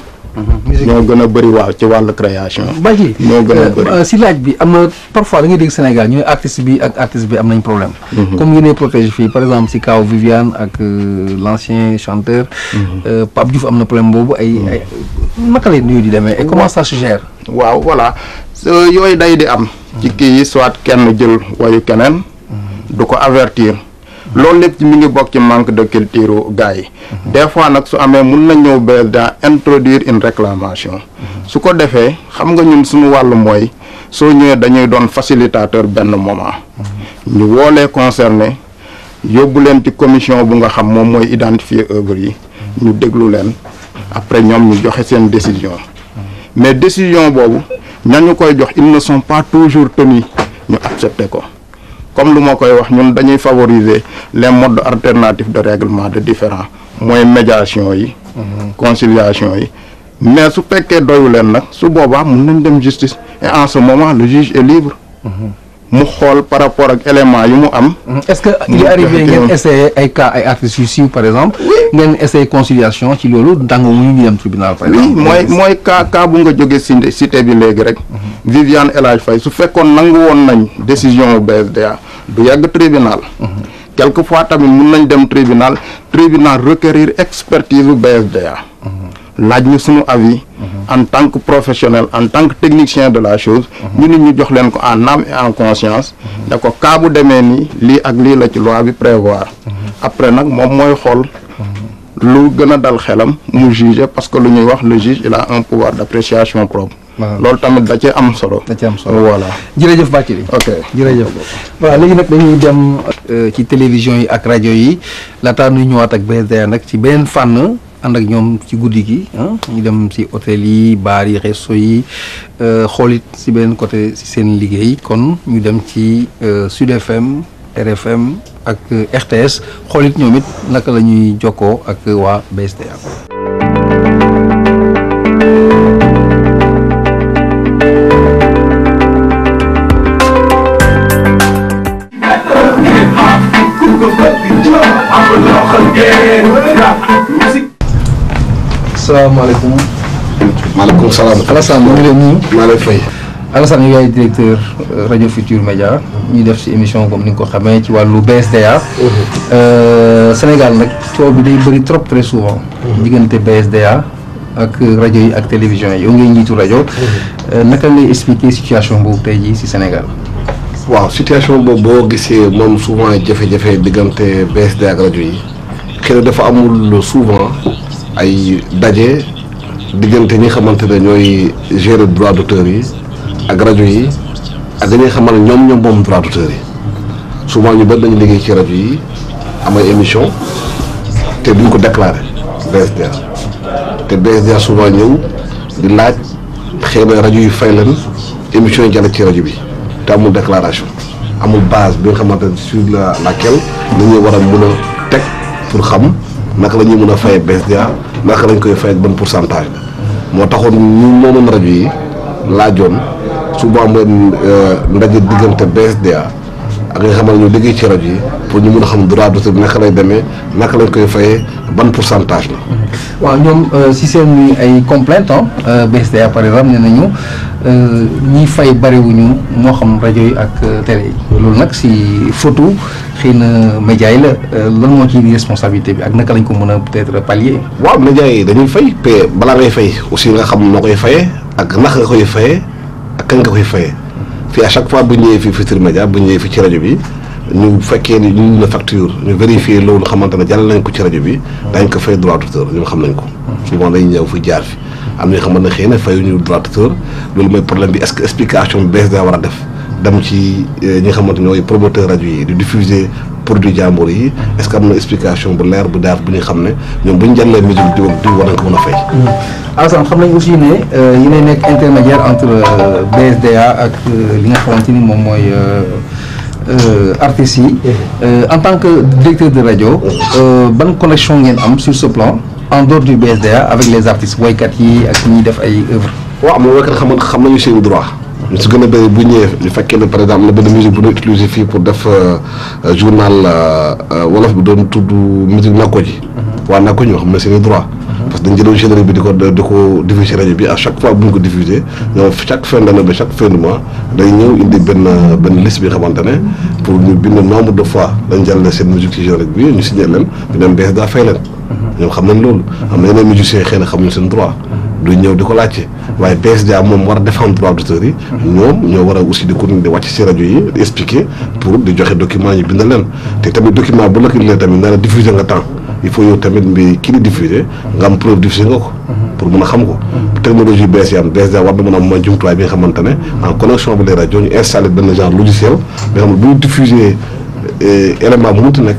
ñoo gën a bëri waaw ci wàllu création Badji ñoo gën a bëri si laaj bi am na parfois da ngay dégg Sénégal ñu ne artiste bi ak artiste bi am nañ problème comme ñu ne protégé fii par exemple si kaw Viviane ak l'ancien chanteur Pape Diouf am na problème boobu ay naka lay nuyu di demee et comment ça se gère waaw voilà yooyu day di am ci kii yi soit kenn jël wayu keneen du ko avertir loolu lépp ci mi ngi bokk ci manque de culture gars yi des fois nag su amee mun na ñëw BSDA introduire une réclamation su ko defee xam nga ñun suñu wàllu mooy soo ñëwee dañuy doon facilitateur benn moment ñu woo les concernés yóbbu leen ci commission bu nga xam moom mooy identifier œuvre yi ñu déglu leen après ñoom ñu joxe seen décision mais décision boobu ñañu koy jox ils ne sont pas toujours tenus ñu accepter ko comme lu ma koy wax ñun dañuy favoriser les modes alternatifs de règlement de différends mooy médiation yi conciliation yi mais su fekkee doyu leen nag su boobaa mun nañ dem justice et en ce moment le juge est libre mu xool par rapport ak éléments yu mu am est-ce que il est arrivé ngeen essayer ay cas ay artistes yu siiw par exemple ngeen essayer conciliation ci loolu dangu mu ñu dem tribunal par exemple mooy cas bu nga jógee cité bi léegi rek Viviane El Hadj Faye su fekkoon nangu woon nañ décision BSDA du yàgg tribunal quelquefois tamit mun nañ dem tribunal requérir expertise bu BSDA laaj ñu suñu avis en tant que professionnel en tant que technicien de la chose ñu nit ñu jox leen ko en âme et en conscience ne ko cas bu demee nii lii ak lii la ci loi bi prévoir après nag moom mooy xool lu gën a dal xelam mu juger parce que lu ñuy wax le juge il a un pouvoir d'appréciation propre loolu tamit da cee am solo voilà jërëjëf Bathily ok jërëjëf voilà léegi nag dañuy dem ci télévision yi ak rajo yi laataa nuy ñëwaat ak BSDA nag ci beneen fànn ànd ak ñoom ci guddi gi ñu dem ci hôtel yi bar yi resto yi xoolit ci beneen côté ci seen liggéey kon ñu dem ci Sud FM RFM ak RTS xool it ñoom it naka la ñuy jokkoo ak waa BSDA. Salaamaaleykum. maaleykum salaam. Alassane ñu ngi leen nuyu. maa lay fay. Alassane yow yaay directeur rajo Futur Média ñuy def ci émission comme ni nga ko xamee ci wàllu BSDA. Sénégal nag coow bi day bëri trop très souvent. diggante BSDA ak rajo yi ak télévision yi yow ngay njiitu rajo. naka ngay expliquer situation boobu tey jii ci Sénégal. waaw situation boobu boo gisee moom souvent jafe-jafe diggante BSDA ak rajo yi xëy na dafa amul souvent ay daje diggante ñi xamante ne ñooy gérer droit d'auteur yi ak rajo yi ak dañuy xamal ñoom moom droit d'auteur yi souvent ñu bëri dañu liggéey ci rajo yi am ay émission te duñ ko déclaré BSDA te BSDA souvent ñëw di laaj xëy na rajo yi fay leen émission yi jàll ci rajo bi te amul déclaration amul base bi nga xamante ne sur laquelle nañuy war a mën a teg pour xam naka la ñuy mën a fayee BSDA naka lañ koy fay ak ban pourcentage la moo taxoon ñu moomoon rajo yi laajoon souvent mooy ndaje diggante BSDA ak nga xamal ñu liggéey ci rajo yi pour ñu mën a xam droit d'auteur bi naka lay demee naka lañ koy fayee ban pourcentage la. waaw ñoom si seen ay complainte BSDA par exemple nee nañu ñiy fay bariwuñu moo xam rajo yi ak télé yi loolu nag si photo xëy na média yi la lan moo ci responsabilité bi ak naka lañ ko mën a peut-être pallier. waaw média yi dañuy fay te balaa ngay fay aussi nga xam noo koy fayee ak naka nga koy fayee ak kañ nga koy fayee fii à chaque fois bu ñëwee fii Futurs Médias bu ñëwee fii ci rajo bi ñu fekkee ni ñu la facture ñu vérifier loolu xamante ne jàll nañ ko ci rajo bi dañ ko fay droit d'auteur ñoom xam nañ ko souvent dañuy ñëw fi jaar fi am na ñoo xamante ne xëy na fayuñu droit d'auteur loolu mooy problème bi est-ce que explication bi BSDA war a def dem ci ñi nga xamante ñooy promoteur rajo yi di diffuser produit jàmbur yi est-ce que am na explication bu leer bu daaf bu ñu xam ne ñoom bu ñu jàllee musique di war nañ ko mën a fay. Alassane xam nañ aussi ne yéen nekk intermédiaire entre BSDA ak li nga xamante ni moom mooy artistes yi. En tant que directeur de rajo ban connexion ngeen am sur ce plan en dehors du BSDA avec les artistes woykat yi ak ñiy def ay œuvres. waaw am na woykat xam nañu seen droit. ñu si gën a bëri bu ñëwee ñu fekkee ne par exemple na benn musique bu ñu utiliser fii pour def journal wolof bi doon tudd musique nakko ji waa nakko ñoo xam ne seen droit parce que dañ jëloon générique bi di ko diffuser rajo bi à chaque fois bu ñu ko diffuser ñoom chaque fin d'année ba chaque fin de mois day ñëw indi benn liste bi xamante ne pour ñu bind nombre de fois dañ jàllale seen musique ci générique bi ñu signé leen ñu dem BSDA fay leen ñoom xam nañ loolu am na yeneen musiciens xëy na xamuñu seen droit du ñëw di ko laajte waaye BSDA moom war a défendre droit d'auteur yi ñoom ñoo war a aussi di continuer di wàcc ci rajo yi di expliquer pour di joxe document ñu bind leen te tamit document bu la ko lee tamit na la diffuser nga temps il faut yow tamit mbi kii di diffuser nga am preuve diffuser nga ko pour mën a xam ko technologie bees yi am BSDA war na mën a am jumtuwaay bi nga xamante ne en connexion bi les rajo ñu installé benn genre logiciel bi nga xam ne bu ñu diffuser élément bu munti nekk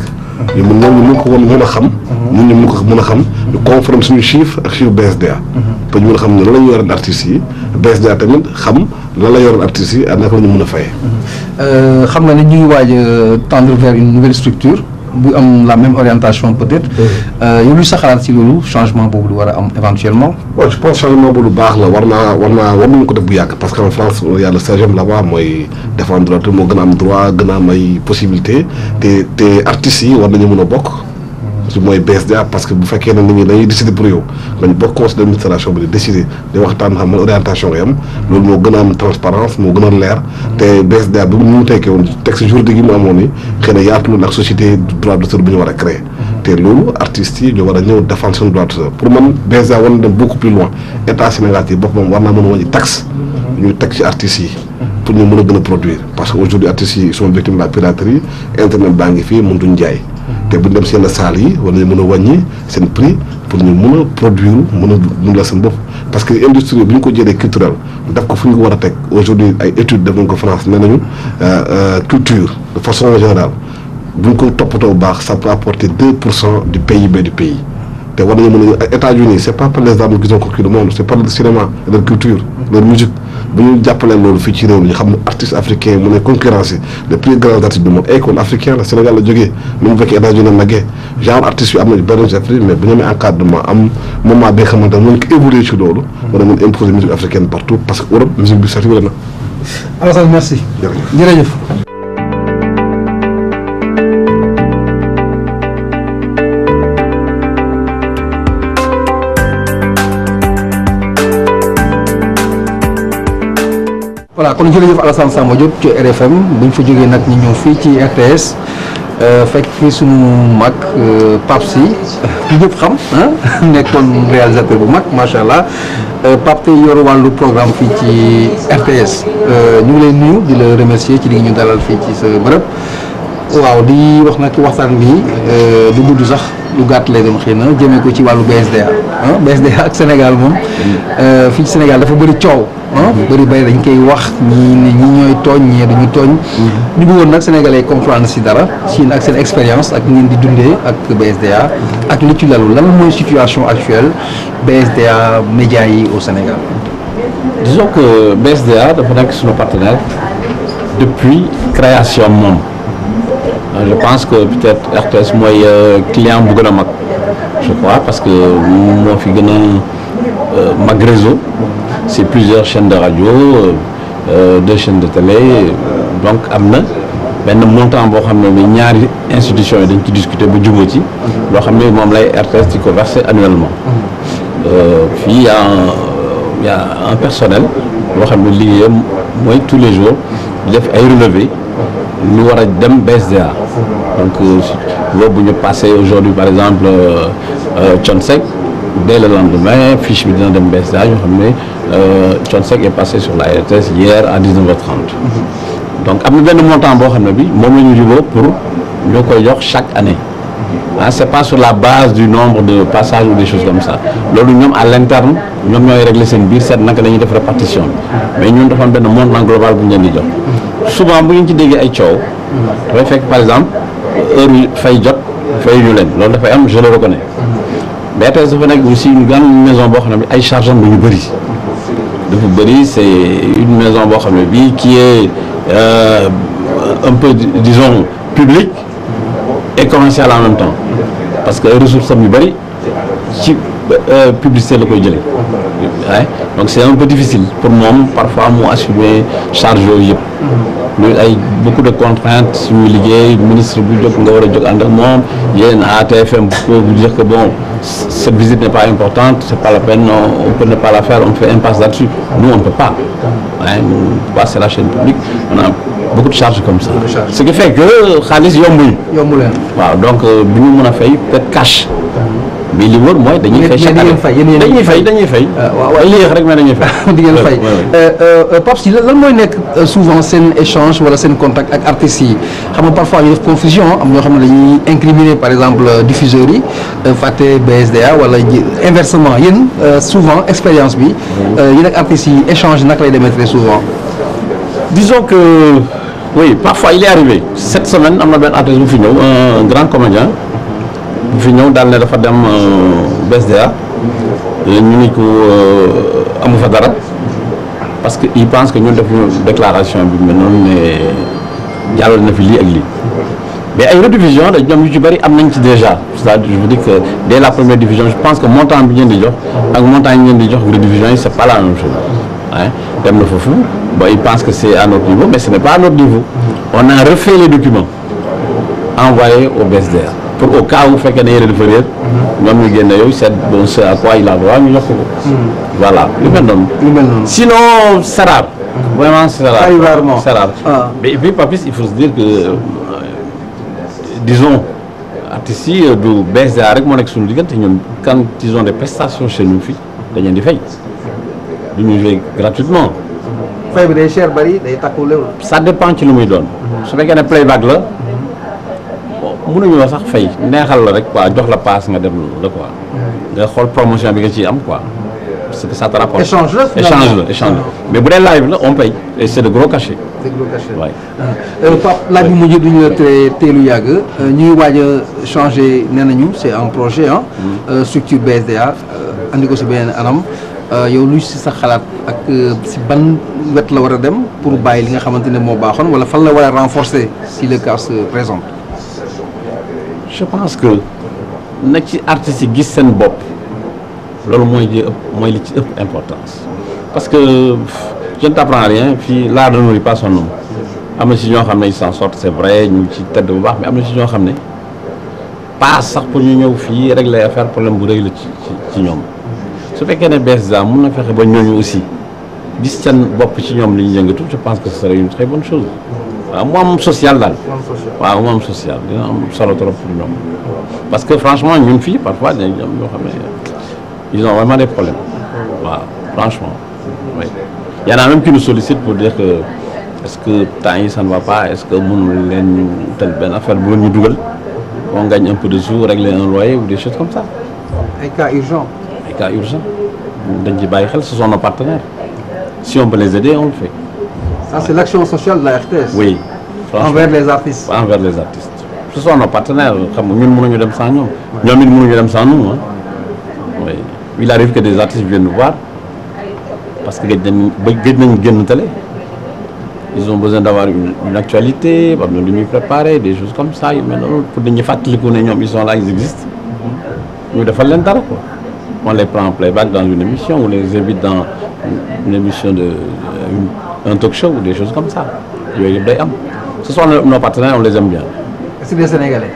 ñu mën ko mën a xam ñun ñu mën ko mën a xam ñu conforme suñu chiffre ak chiffre BSDA pour ñu mën a xam ne lan la ñu yoroon artistes yi BSDA tamit xam lan la yoroon artistes yi ak naka la ñu mën a fayee. xam nga ne ñu ngi waaj a tendre vers une nouvelle structure bu am la même orientation peut-être yow lu sa xalaat ci loolu changement boobu lu war a am éventuellement. waaw je pense changement bu lu baax la war nañu ko def bu yàgg parce que en France y a le CGM là-bas mooy défendre droit moo gën a am droit gën a am ay possibilités te artistes yi war nañu mën a bokk. su mooy BSDA parce que bu fekkee ne nit ñi dañuy décider pour yow dañ bokk conseil d'administration bi di décider di waxtaan xam man orientation ngay am loolu moo gën a am transparence moo gën a leer te BSDA bi mu tekkee woon texte juridique yi mu amoon ni xëy na yaatuloon ak société droit d'auteur bi ñu war a créer te loolu artistes yi ñu war a ñëw défendre seen droit d'auteur pour man BSDA war na dem beaucoup plus loin état Sénégal yi boppam war naa mën a wàññi taxe ñu teg ci artistes yi pour ñu mën a gën a produire parce que aujourd'hui artistes yi sont victimes de la piraterie internet baa ngi fii mëntuñ jaay te bu ñu dem seen salle yi war nañu mën a wàññi seen prix pour ñu mën a produire mën a dundal seen bopp parce que industrie bi ñu ko jëlee culturel def ko fu ñu ko war a teg aujourd'hui ay études def nañ ko France nee nañu culture de façon générale bu ñu ko toppatoo bu baax ça peut apporter 2% du PIB du pays te war nañu mën a États-Unis c'est pas par les armes qu'ils ont conquis le monde c'est par le cinéma leur culture leur musique bu ñu jàppalee loolu fii ci réew mi ñu xam ne artistes africains mën a concurrencer les plus grands artistes du monde ay kon africain la Sénégal la jógee nu mu fekkee États-Unis màggee genre artistes yu am nañu benn esprit mais bu ñu amee encadrement am moment bi nga xamante ne mën ko évoluer ci loolu war a mën imposer musique africaine partout parce que Europe musique bi saturé na. Alassane merci. jërëjëf. voilà kon jërëjëf Alassane Samba Diop ci RFM bu ñu fa jógee nag ñu ñëw fii ci RTS fekk fii sunu mag Pape Sy ñu ñëpp xam nekkoon réalisateur bu mag macha allah Pape tey yor wàllu programme fii ci RTS ñu ngi lay nuyu di la remercier ci li ñu dalal fii ci sa bërëb waaw di wax nag waxtaan bi du gudd sax lu gàtt lay doon xëy na jëmee ko ci wàllu BSDA BSDA ak Sénégal moom fii ci Sénégal dafa bëri coow. bëri dañ koy wax ñi ñooy tooñ ñii duñu tooñ. ñu bëggoon nag sénégalais comprendre si dara si ak seen expérience ak ngeen di dundee ak BSDA ak li ci lalu lan mooy situation actuelle BSDA médias yi au Sénégal. Disons que BSDA dafa nekk suñu partenaire depuis création moom je pense que peut-être RTS mooy client bu gën a mag je crois parce que moo fi gën a mag réseau. C'est plusieurs chaînes de radio, 2 chaînes de télé, donc am na benn montant boo xam ne ñaari institutions yi dañ ci discuter ba jubóo ci loo xam ne moom lay RTS di ko verser annuellement. Fii y a un personnel boo xam ne liggéeyam mooy tous les jours di def ay relevés lu war a dem BSDA donc loolu bu ñu passé aujourd'hui par exemple Thione Seck dès le lendemain fiche bi dina dem BSDA ñoo xam ne Thione Seck est passé sur la RTS hier à 19h30 donc am na benn montant boo xam ne bi moom la ñu jubóo pour ñoo koy jox chaque année c'est pas sur la base du nombre de passages ou des choses comme ça loolu ñoom à l'interne ñoom ñooy régler seen biir seet naka la ñuy def répartition bi mais ñun dafa am benn montant global bu ñu leen di jox souvent bu ngeen ci déggee ay coow dafay fekk par exemple heure fay jot fay ñu leen loolu dafay am je le reconnais BTS dafa nekk aussi une grande maison boo xam ne bi ay chargeants bu ñu bëri dafa bëri c'est une maison boo xam ne bii qui est un peu disons publique et commerciale en même temps parce que ressources am yu bëri ci publicité la koy jëlee donc c'est un peu difficile pour moom parfois mu assumer charge yooyu yëpp ñu ay beaucoup de contraintes suñuy liggéey ministre bu jóg nga war a jóg ànd ak moom yéen à TFM pour vous dire que bon cette visite n'est pas importante c'est pas la peine on peut ne pas la faire on fait impasse là-dessus nous on peut pas c'est la chaîne publique on a beaucoup de charges comme ça ce qui fait que xaalis yombuñu waaw donc bu ñu mën a fay peut-être cash mais li wër mooy dañuy fay chaque année dañuy fay waaw yéex rek mais dañuy fay di ngeen fay Pape Sy lan mooy nekk souvent seen échange wala seen contact ak artistes yi xam nga parfois ñu def confusion am ñoo xam ne dañuy incriminer par exemple diffuseurs yi fàtte BSDA wala inversement yéen souvent expérience bi yéen ak artistes yi échange naka lay demee très souvent. Disons que oui parfois il est arrivé cette semaine am na benn artiste bu fi ñëw un grand comédien bu fi ñëw daal ne dafa dem BSDA ñu ni ko amu fa dara parce que il pense que ñun def ñu déclaration bi mais noonu ne jàllale na fi lii ak lii mais ay rediffusion da ñoom yu ci bëri am nañ ci déjà c'est-à-dire je veux dire que dès la première diffusion je pense que montant bi ngeen di jox ak montant yi ngeen di jox rediffusion yi c'est pas la même chose dem na foofu bon il pense que c'est à notre niveau mais ce n'est pas à notre niveau on a refait les documents envoyés au BSDA pour au cas où fekkee ne yére dafa réer ñoom ñu génne yow c'est bon ce à quoi il a droit ñu jox ko voilà lu mel noonu sinon c'est rare vraiment c'est rare mais et puis Papis il faut se dire que disons artistes yi du BSDA rek moo nekk suñu diggante ñun quand ils ont des prestations chez nous fii dañ leen di fay du ñu jouer gratuitement fay bi day cher bari day takku léew ça dépend ci lu muy doon su fekkee ne playback la mënuñu wax sax fay neexal la rek quoi jox la passe nga dem la quoi nga xool promotion bi nga ciy am quoi parce que ça te rapporte échange la mais bu dee live la on paye et c'est de gros cachets waay Pape laaj bi mujj duñu la teelu yàgg ñuy waaj a changer nee nañu c'est un projet structure BSDA andi ko si beneen anam yow luy si sa xalaat ak si ban wet la war a dem pour bàyyi li nga xamante ne moo baaxoon wala fan la war a renforcer si le cas se présente. je pense que na ci artistes yi gis seen bopp loolu mooy li ci ëpp importance parce que je ne t'apprends rien fii l'art ne nourrit pas son homme. am na si ñoo xam ne ils s'en sortent c'est vrai ñu ngi ci tedd bu baax mais am na si ñoo xam ne pas sax pour ñu ñëw fii régler affaire problème bu rëy la ci ñoom su fekkee ne BSDA mun na fexe ba ñooñu aussi gis seen bopp ci ñoom li ñu yëngatu je pense que ce serait une très bonne chose waaw mu am social daal waaw mu am social dina am solo trop pour ñoom parce que franchement ñun fii parfois dañu am ñoo xam ne ils ont vraiment des problèmes waaw franchement oui y en a même qui nous sollicitent pour dire que est-ce que temps yi ça ne va pas est-ce que mënul leen tel benn affaire bu ñu dugal on gagne un peu de sous régler un loyer ou des choses comme ça. ay cas urgents. ay cas urgents dañ ci bàyyi xel ce sont nos partenaires si on peut les aider on le fait. ça c'est l'action sociale de la RTS. oui envers les artistes. envers les artistes ce sont nos partenaires xam nga ñun mënuñu dem sans ñoom. ñoom it mënuñu dem sans nous hein. oui il arrive que des artistes viennent nous voir parce que gëj nañ génn télé. ils ont besoin d'avoir une actualité am na lu ñuy préparer des choses comme ça yu mel noonu pour dañuy fàttaliku ne ñoom ils sont là ils existent ñu defal leen dara quoi on les prend en playback dans une émission on les invite dans une émission un talk show ou des choses comme ça yooyu yëpp day am ce sont nos partenaires on les aime bien. c'est des Sénégalais.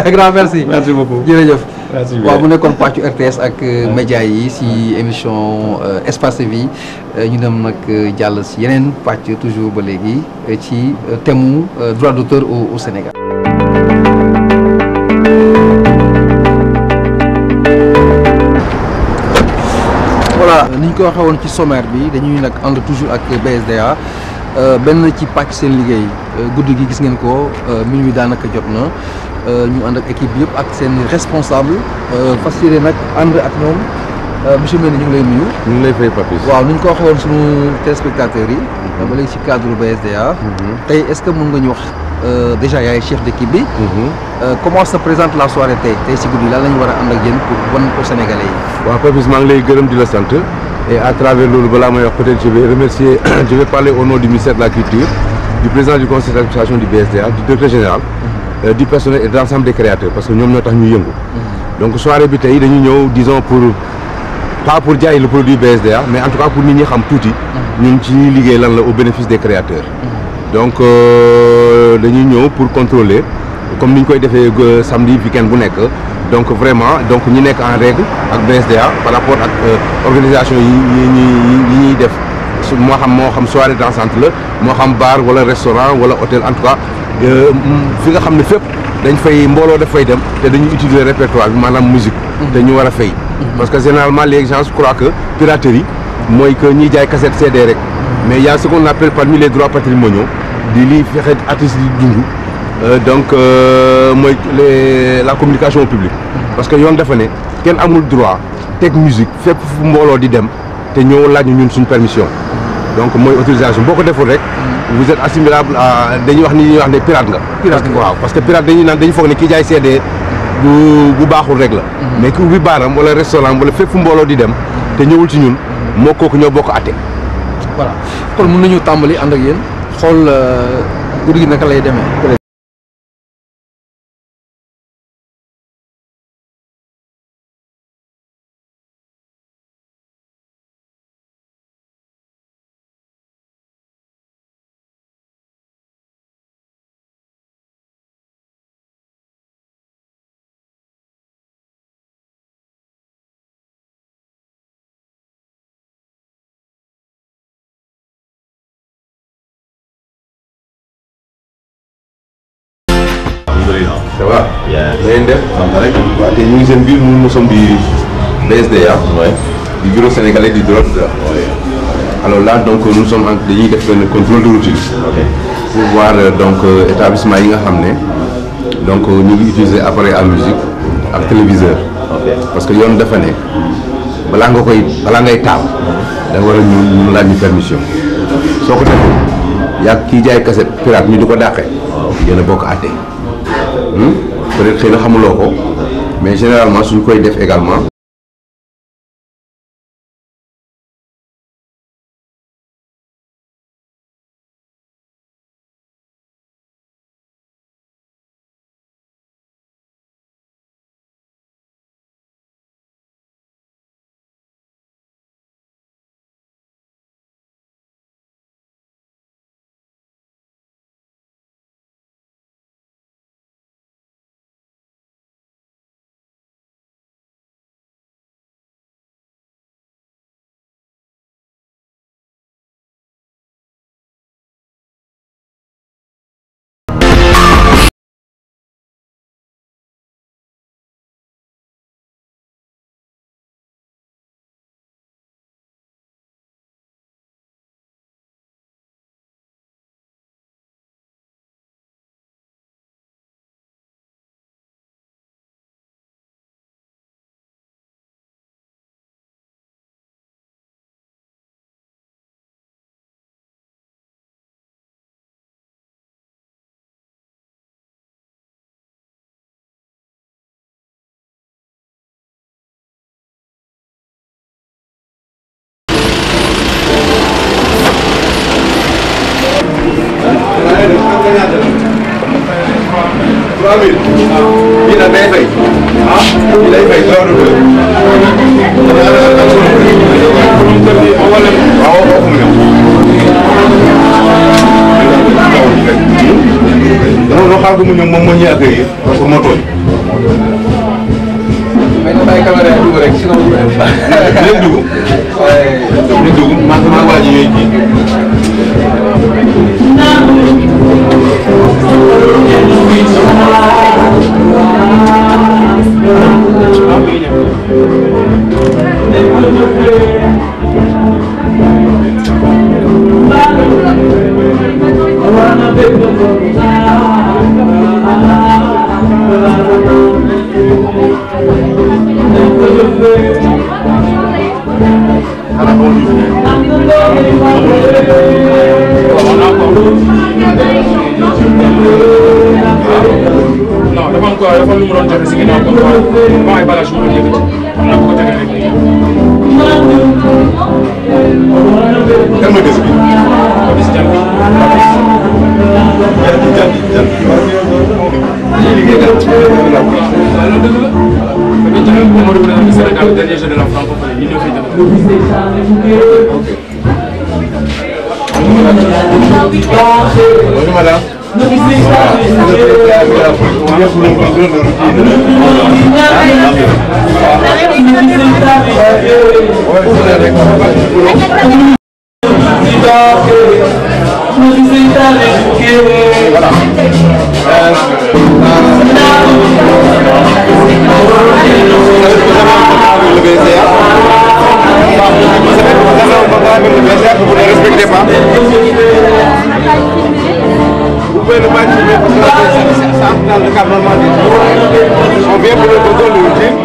grand merci. merci beaucoup jërëjëf. merci waaw mu nekkoon pàccu RTS ak média yi si émission Espace Vie ñu dem nag jàll si yeneen pàcc toujours ba léegi ci thème droit d'auteur au Sénégal. voilà ni ñu ko waxee woon ci sommaire bi dañuy nag ànd toujours ak BSDA benn ci pàcc seen liggéey guddi gi gis ngeen ko minuit daanaka jot na. ñu ànd ak équipe yëpp ak seen responsable fas yéene nag ànd ak ñoom monsieur Mendy ñu ngi lay nuyu. ñu ngi lay fay Papis. waaw ni ñu ko waxee woon sunu téléspectateurs yi. ba léegi ci cadre BSDA. tey est-ce que mën nga ñu wax déjà yaay chef d'équipe bi. comment se présente la soirée tey si guddi lan la ñu war a ànd ak yéen pour wan ko Sénégalais yi. waaw Papis maa ngi lay gërëm di la sant et à travers loolu balaa may wax peut-être je vais remercier je vais parler au nom du ministère de la Culture du président du conseil d'administration du BSDA du directeur général. Du personnel et de l'ensemble des créateurs parce que ñoom ñoo tax ñu yëngu donc soirée bi tey dañu ñëw disons pas pour jaay le produit BSDA mais en tout cas pour nit ñi xam tuuti ñun ci ñuy liggéey lan la au bénéfice des créateurs donc dañuy ñëw pour contrôler comme ni ñu koy defee samedi week-end bu nekk donc vraiment donc ñi nekk en règle ak BSDA par rapport ak organisation yi ñuy def moo xam soirée dansante la moo xam bar wala restaurant wala hôtel en tout cas fi nga xam ne fépp dañ fay mbooloo daf fay dem te dañuy utiliser répertoire bi maanaam musique te ñu war a fay parce que généralement les gens croient que piraterie mooy que ñiy jaay cassette CD rek mais il y a ce qu'on appelle parmi les droits patrimoniaux di li fexe artistes yi dund donc mooy la communication publique parce que yoon dafa ne kenn amul droit teg musique fépp fu mbooloo di dem te ñëw laaj ñun suñ permission donc mooy autorisation boo ko deful rek vous êtes assimilable à dañuy wax ne pirate nga. waaw parce que pirate dañuy foog ne kii jaay CD bu baaxul rek la. mais ku ubbi baaram wala restaurant wala fépp fu mbooloo di dem te ñëwul ci ñun moo kooku ñoo bokk àtte. voilà kon mën nañu tàmbali ànd ak yéen xool guddi gi naka lay demee. Ça va. ngeen def. waaw te ñu ngi seen biir nous sommes du BSDA. du bureau sénégalais du droit d'auteur. alors là donc nous sommes dañuy def benn contrôle de routine. pour voir donc établissement yi nga xam ne donc ñu ngi utiliser appareil à musique ak téléviseur. parce que yoon dafa ne balaa ngay taal da nga war a ñu laaj ñu permission soo ko defee yaa kii jaay cassette pirate ñu di ko dàqee yéen a bokk àtte. peut-être xëy na xamuloo ko mais généralement suñ koy def également Lamine. Kii nag day fay. Ah kii day fay droit d'auteur. waaw waaw fu mu ñëw. non xaar ko mu ñëw moom moo ñuy accueillir parce que moo tooñ. mais nga bàyyi caméra yi dugg rek sinon du dem. dinañ dugg. dinañ dugg man waa ji ñooy kii. non dafa am quoi dafa am lu mu doon joxe si ginnaaw comme quoi ay bagages yu mu doon yëkkati xam naa ko ko tegee rek. kan mooy des bi. bis jant bi. waaw loolu dëgg la. dañuy joxe moo représenté Sénégal dernier jeu de la francophonie ñu ñëw fii tamit. Bonjour madame. Vous ne respectez pas. Vous pouvez le pas filmer parce que c'est dans le cadre normal. On vient pour le contrôle de routine.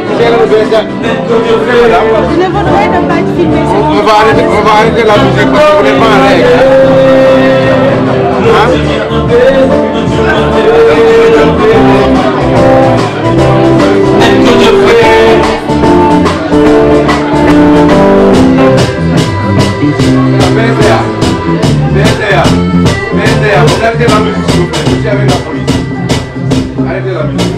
Vous ne voudrez pas être filmé. On va arrêter la musique parce que vous n'êtes pas en règle. BSDA, vous arrêtez la musique s'il vous plaît, je suis avec la police. Arrêtez la musique.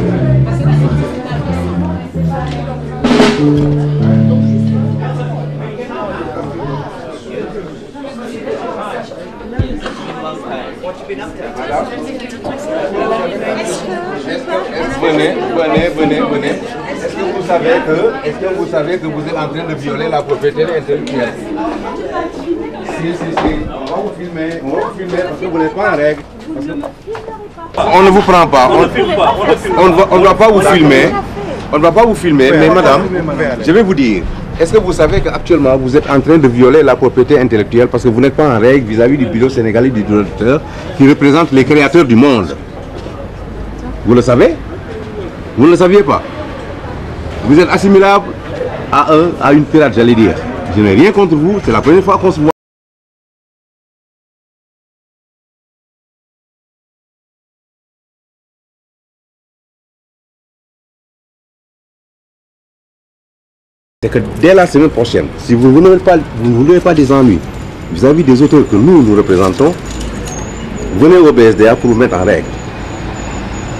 Venez. Est-ce que vous savez que vous êtes en train de violer la propriété intellectuelle? Si. On va vous filmer parce que vous n'êtes pas en règle. On ne vous prend pas. On ne va pas vous filmer. On ne va pas vous filmer, mais madame, je vais vous dire. Est-ce que vous savez qu'actuellement vous êtes en train de violer la propriété intellectuelle parce que vous n'êtes pas en règle vis-à-vis du bureau sénégalais du droit d'auteur qui représente les créateurs du monde? Vous le savez? Vous ne le saviez pas? Vous êtes assimilable à une pirate, j'allais dire. Je n'ai rien contre vous, c'est la première fois qu'on se voit. C'est que dès la semaine prochaine, si vous ne voulez pas des ennuis vis-à-vis des auteurs que nous représentons, venez au BSDA pour vous mettre en règle.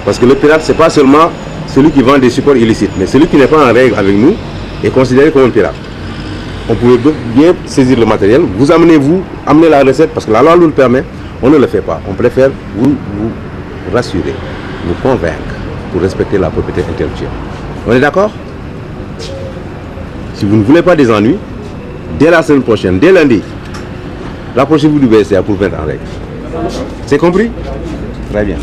Parce que le pirate, ce n'est pas seulement celui qui vend des supports illicites, mais celui qui n'est pas en règle avec nous est considéré comme un pirate. On pouvait bien saisir le matériel, amenez la recette, parce que la loi nous le permet, on ne le fait pas. On préfère vous rassurer, vous convaincre pour respecter la propriété intellectuelle. On est d'accord? Si vous ne voulez pas des ennuis, dès la semaine prochaine, dès lundi, rapprochez-vous du BSDA pour mettre en règle. C'est compris? Très bien.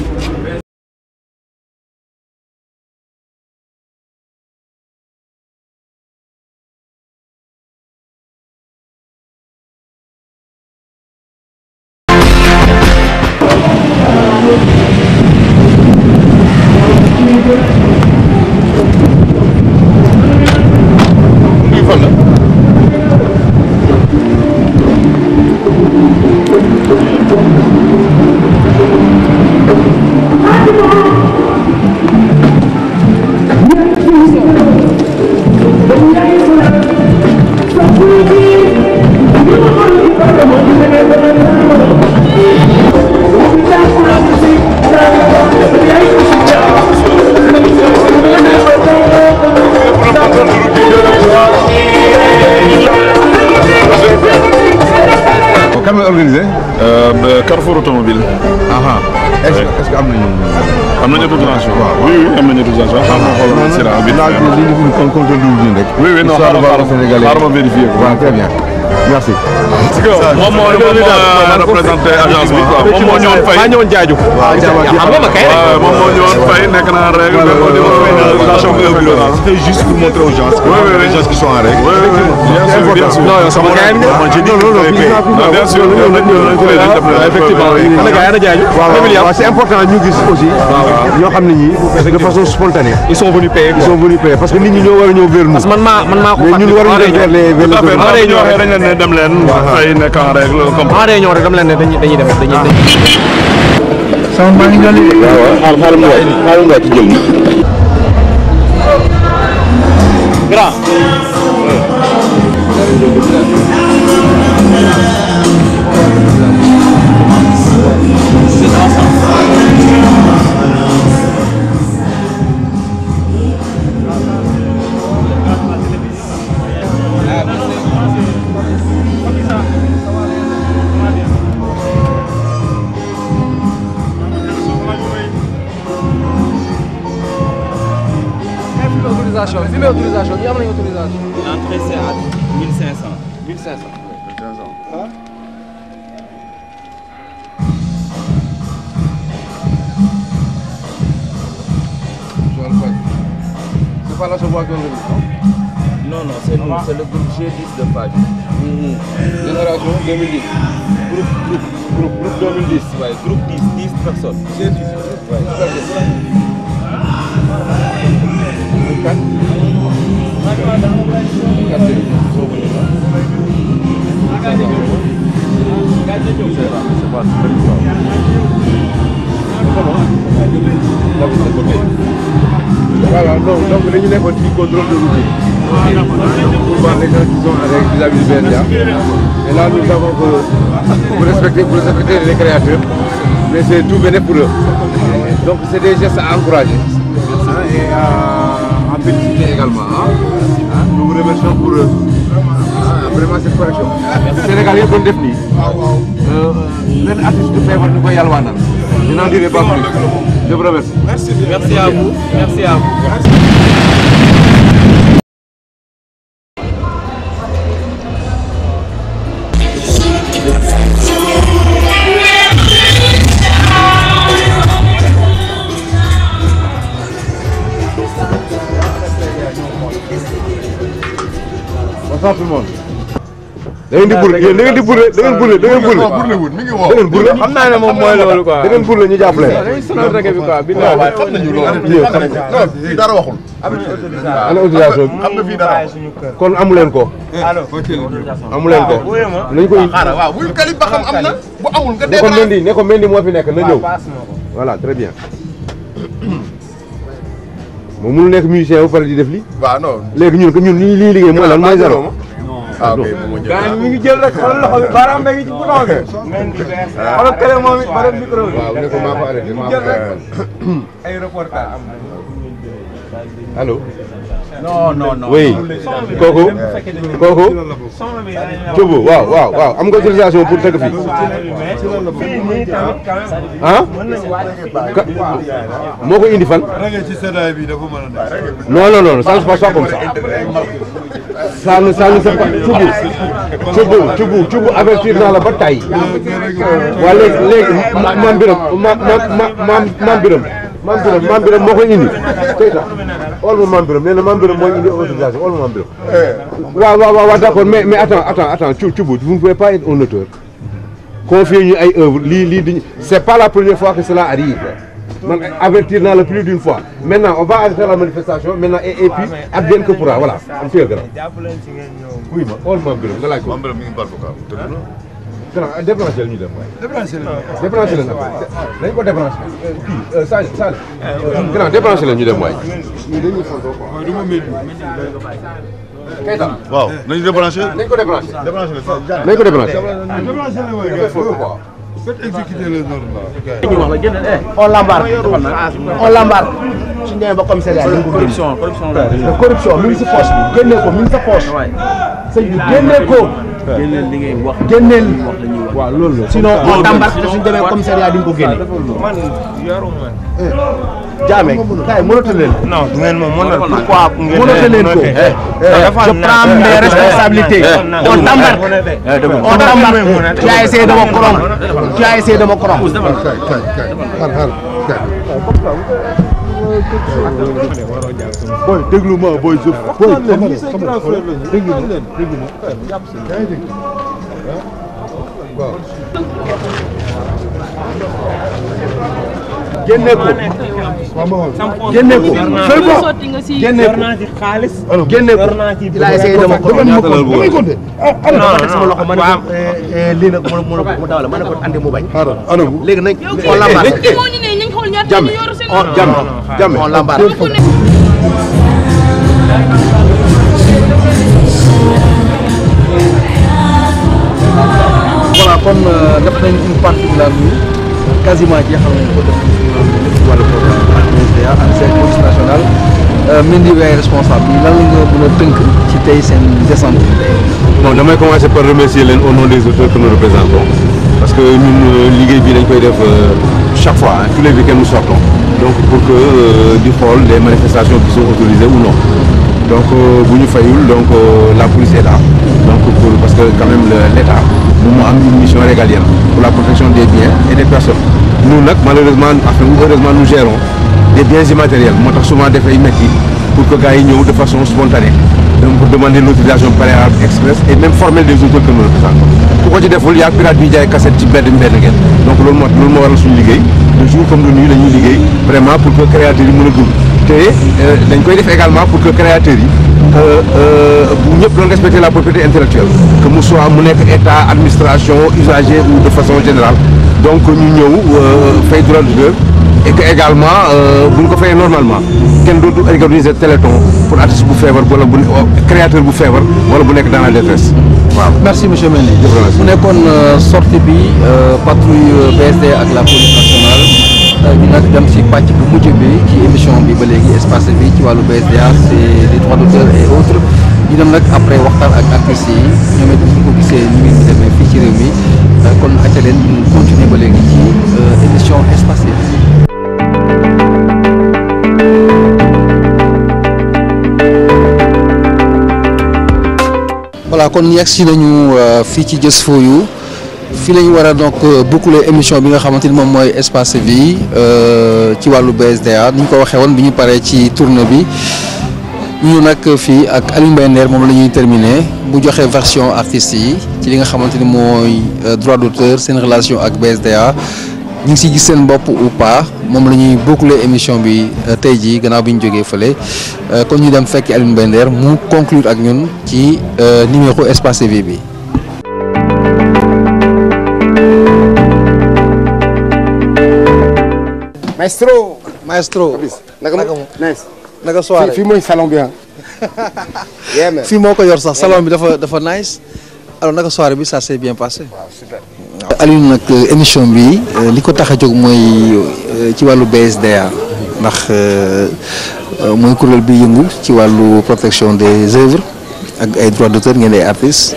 que am nañu autorisation. Oui, oui, am nañu autorisation. Xam nga xoolal Sira bi. Là, li ñu fi contrôle du rek. Oui, oui, non, xaaral ma vérifier ko. Très bien. Merci. Parce que moom moo représenté agence bi quoi. Moom moo ñëwoon fay. maa ñëwoon jaaju. waaw moom moo ñëwoon fay nekk na en règle. C'était juste pour montrer aux gens les gens qui sont en règle. Bien sûr. Non, sama gars yi Moi j'ai dit non, bien sûr. effectivement. Ana gars yi ana jaaju. waaw c'est important ñu gis aussi ñoo xam ne ñi de façon spontanée Ils sont venus payer. ils sont venus payer parce que nit ñi ñoo war a ñëw vers nous. Parce que man maa ko mais ñun waruñu dem vers les tout à fait non dañu waxee dañ leen ne dem leen fay nekk en règle comme en réunion rek dama leen ne dañuy dem sama maa ngi jolli. waaw xaaral mu wàcc jël ni. grand. Autorisation, ñu am nañu autorisation. L'entrée c'est à 1500. 1500. C'est pas la seule voiture Non, non, c'est nous, c'est le groupe G10 de Fadi. Génération 2010. Groupe 2010. Ouais, groupe 10 personnes. G10. Ouais. Voilà, donc dañu nekkoon ci contrôle de routine pour voir les gens qui sont avec vis-à-vis du BSDA. Et là nous avons que pour respecter les créateurs, mais c'est tout bénéf pour eux. Donc c'est des gestes à encourager et à féliciter également. Nous vous remercions pour vraiment cette correction. Sénégal yëpp doon def nii. Benn artiste du feebar ñu koy yalwaanal. Je n'en dirai pas plus. Je vous remercie. Merci à vous. Merci à vous. Bonsoir tout le monde. da ngeen di burle da ngeen di burle da ngeen burle da ngeen burle. mi ngi woo da ngeen burle. xam naa ne moom mooy loolu quoi. da ngeen burle ñu jàppale. dañuy sonal rek bi quoi. waaw xam nañu loolu. fii dara waxul. ana autorisation xam nga fii dara kon amu leen ko. amu leen ko. nañu ko waaw wuy kali ba xam am na bu amul nga ne ko Mendy moo fi nekk na ñëw. voilà très bien. moom mënu nekk musicien ba pare di def lii. waaw non léegi ñun lii liggéey mooy lan mooy zéro. ah ok moom gars mi ngi jël rek xoolal loxo bi baaraam ba ngi ci bouton bi. xoolal kële moom it ba def micro bi. waaw ne ko maa ko arrêté maa ko ay reportage am allo. non. oui kooku Thioub waaw am nga autorisation pour tëgg fii. ah. moo ko indi fan. non ça ne se passe pas comme ça. ça ne se passe Thioub avertir naa la ba tey. waa léegi maam Biram moo koy indi. tey tax xool ma maam Biram nee na maam Biram mooy indi autorisation xool ma maam Biram. waaw d'accord mais attends Thioub vous ne pouvez pas être un auteur. confier ñu ay œuvre lii c'est pas la première fois que cela arrive. man avertir naa la plus d'une fois. maintenant on va arrêter la manifestation maintenant et puis advienne que pourra voilà am téye grand. oui ma xool maam Biram nga laaj ko. maam Biram mi ngi bal vocal dëgg la. débranché ñu dem waaye. débranché leen dañ ko débranché kii Sane grand débranché leen ñu dem waaye. dañuy fontoo quoi. Keita waaw nañu débranché. nañ ko débranché. débranché la nañ ko débranché. débranché la waaye quoi. Faites exécuter les ordres là. On l'embarque. suñu demee ba commissariat dañ ko corruption corruption mi ngi si poche bi génnee ko mi ngi sa poche sëñ bi génnee ko génneel li ngay wax génneel wax la ñuy wax waaw loolu la sinon on t'embarque te suñu demee commissariat di nga ko génne man yoruma jaame kay mënatu leen non du ngeen moom mën na pourquoi ngeen mënatu leen ko je prends mes responsabilités on t'embarque tu as essayé de me corrompre tu as essayé de me corrompre boy déglu ma boy je boy déglu génne ko génne ko fël ko génne ko génne ko il a essayé de ma corrompre sama loxo ma ne ko lii nag mu dawal ma ne ko andi mu bañ léegi nag on l'embarque jàmm on l'embarque voilà kon def nañ une partie de la nuit quasiment jeexal nañ ko def ci wàllu programme BSDA ak seen police nationale Mendy yaay responsable yi lan la nga mën a tënk ci tey seen descente bon damay commencer par remercier leen au nom des auteurs que nous représentons parce que ñun liggéey bi dañ koy def chaque fois tous les week-ends nous sortons donc pour que di xool les manifestations qui sont autorisées ou non donc bu ñu fayul donc la police est là donc parce que quand même l'État moom moo am une mission régalienne pour la protection des biens et des personnes nous nag malheureusement enfin heureusement nous gérons des biens immatériels moo tax souvent dafay métti pour que gars yi ñëw de façon spontanée donc pour demander l'autorisation préalable express et même formelle des auteurs que nous représentons ku ko ci deful yaa pirate bi jaay cassette ci mbedd ngeen donc loolu moo waral suñu liggéey de jour comme de nuit la ñuy liggéey vraiment pour que créateurs yi mën a dund te dañ koy def également pour que créateurs yi bu ñëpp doon respecter la propriété intellectuelle que mu soit mu nekk état administration usager ou de façon générale donc ñu ñëw fay droit d'auteur et que également bu ñu ko fayee normalement kenn dootu organiser téléthon pour artiste bu feebar wala bu créateur bu feebar wala bu nekk dans la détresse waaw. merci monsieur Mendy. mu nekkoon sortie bi patrouille BSDA ak la police nationale ñu nag dem si pàcc bu mujj bi ci émission bi ba léegi espace bi ci wàllu BSDA c'est les droits d'auteur et autres ñu dem nag après waxtaan ak artistes yi ñoom it ñu ko gisee ni ngeen di demee fii ci réew mi kon acca leen ñu continuer ba léegi ci émission espace bi. voilà kon yegg si nañu fii ci Just For You fii la ñu war a donc boucler émission bi nga xamante ni moom mooy espace bi ci wàllu BSDA ni ñu ko waxee woon bi ñu paree ci tournée bi ñu nag fii ak Alioune Mbaye Nder moom la ñuy terminer bu joxee version artistes yi ci li nga xamante ni mooy droit d'auteur seen relation ak BSDA ñu ngi siy gis seen bopp ou pas moom la ñuy boucler émission bi tey jii gannaaw bi ñu jógee fële kon ñu dem fekk Alioune Mbaye Nder mu conclure ak ñun ci numéro espace TV bi. maestro. naka soirée fii mooy salon bi fii moo ko yor sax salon bi dafa nice alors naka soirée bi ça s'est bien passé. waaw super. Alioune nag émission bi li ko tax a jóg mooy ci wàllu BSDA ndax mooy kuréel bi yëngu ci wàllu protection des œuvres ak ay droits d'auteur ngeen ay artistes.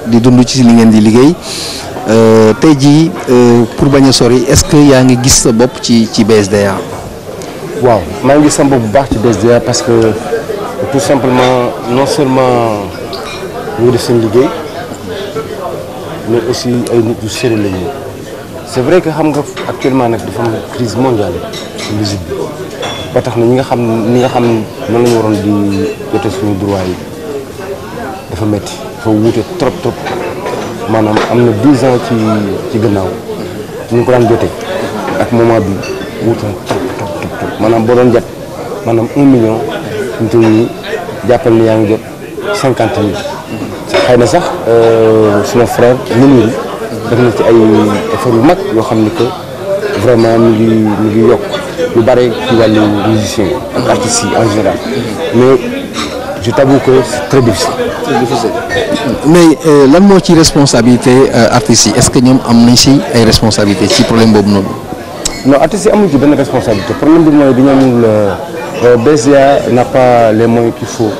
di dund ci li ngeen di liggéey tey jii pour bañ a sori est-ce que yaa ngi gis sa bopp ci BSDA. waaw maa ngi gis sama bopp bu baax ci BSDA parce que tout simplement non seulement ñu ngi def seen liggéey mais aussi ay nit yu sérieux la ñu c'est vrai que xam nga actuellement nag dafa am crise mondiale ci musique bi ba tax na ñi nga xam noonu la ñu waroon di jote suñu droit yi dafa métti dafa wuute trop maanaam am na 10 ans ci gannaaw ñu ko daan jotee ak moment bi wuute na trop maanaam boo doon jot maanaam 1 million ñu toll nii jàppal ni yaa ngi jot 50 000 xëy na sax suma frère Mounirou def na ci ay effort yu mag yoo xam ni que vraiment mi ngi yokk lu bare ci wàllu musicien ak artistes yi en général mais je t'avoue que c'est très difficile. mais lan moo ci responsabilité artistes yi est-ce que ñoom am nañ si ay responsabilité ci problème boobu noonu. non artistes yi amuñ ci benn responsabilité problème bi mooy dañoo amul BSDA n'a pas les moyens qu'il faut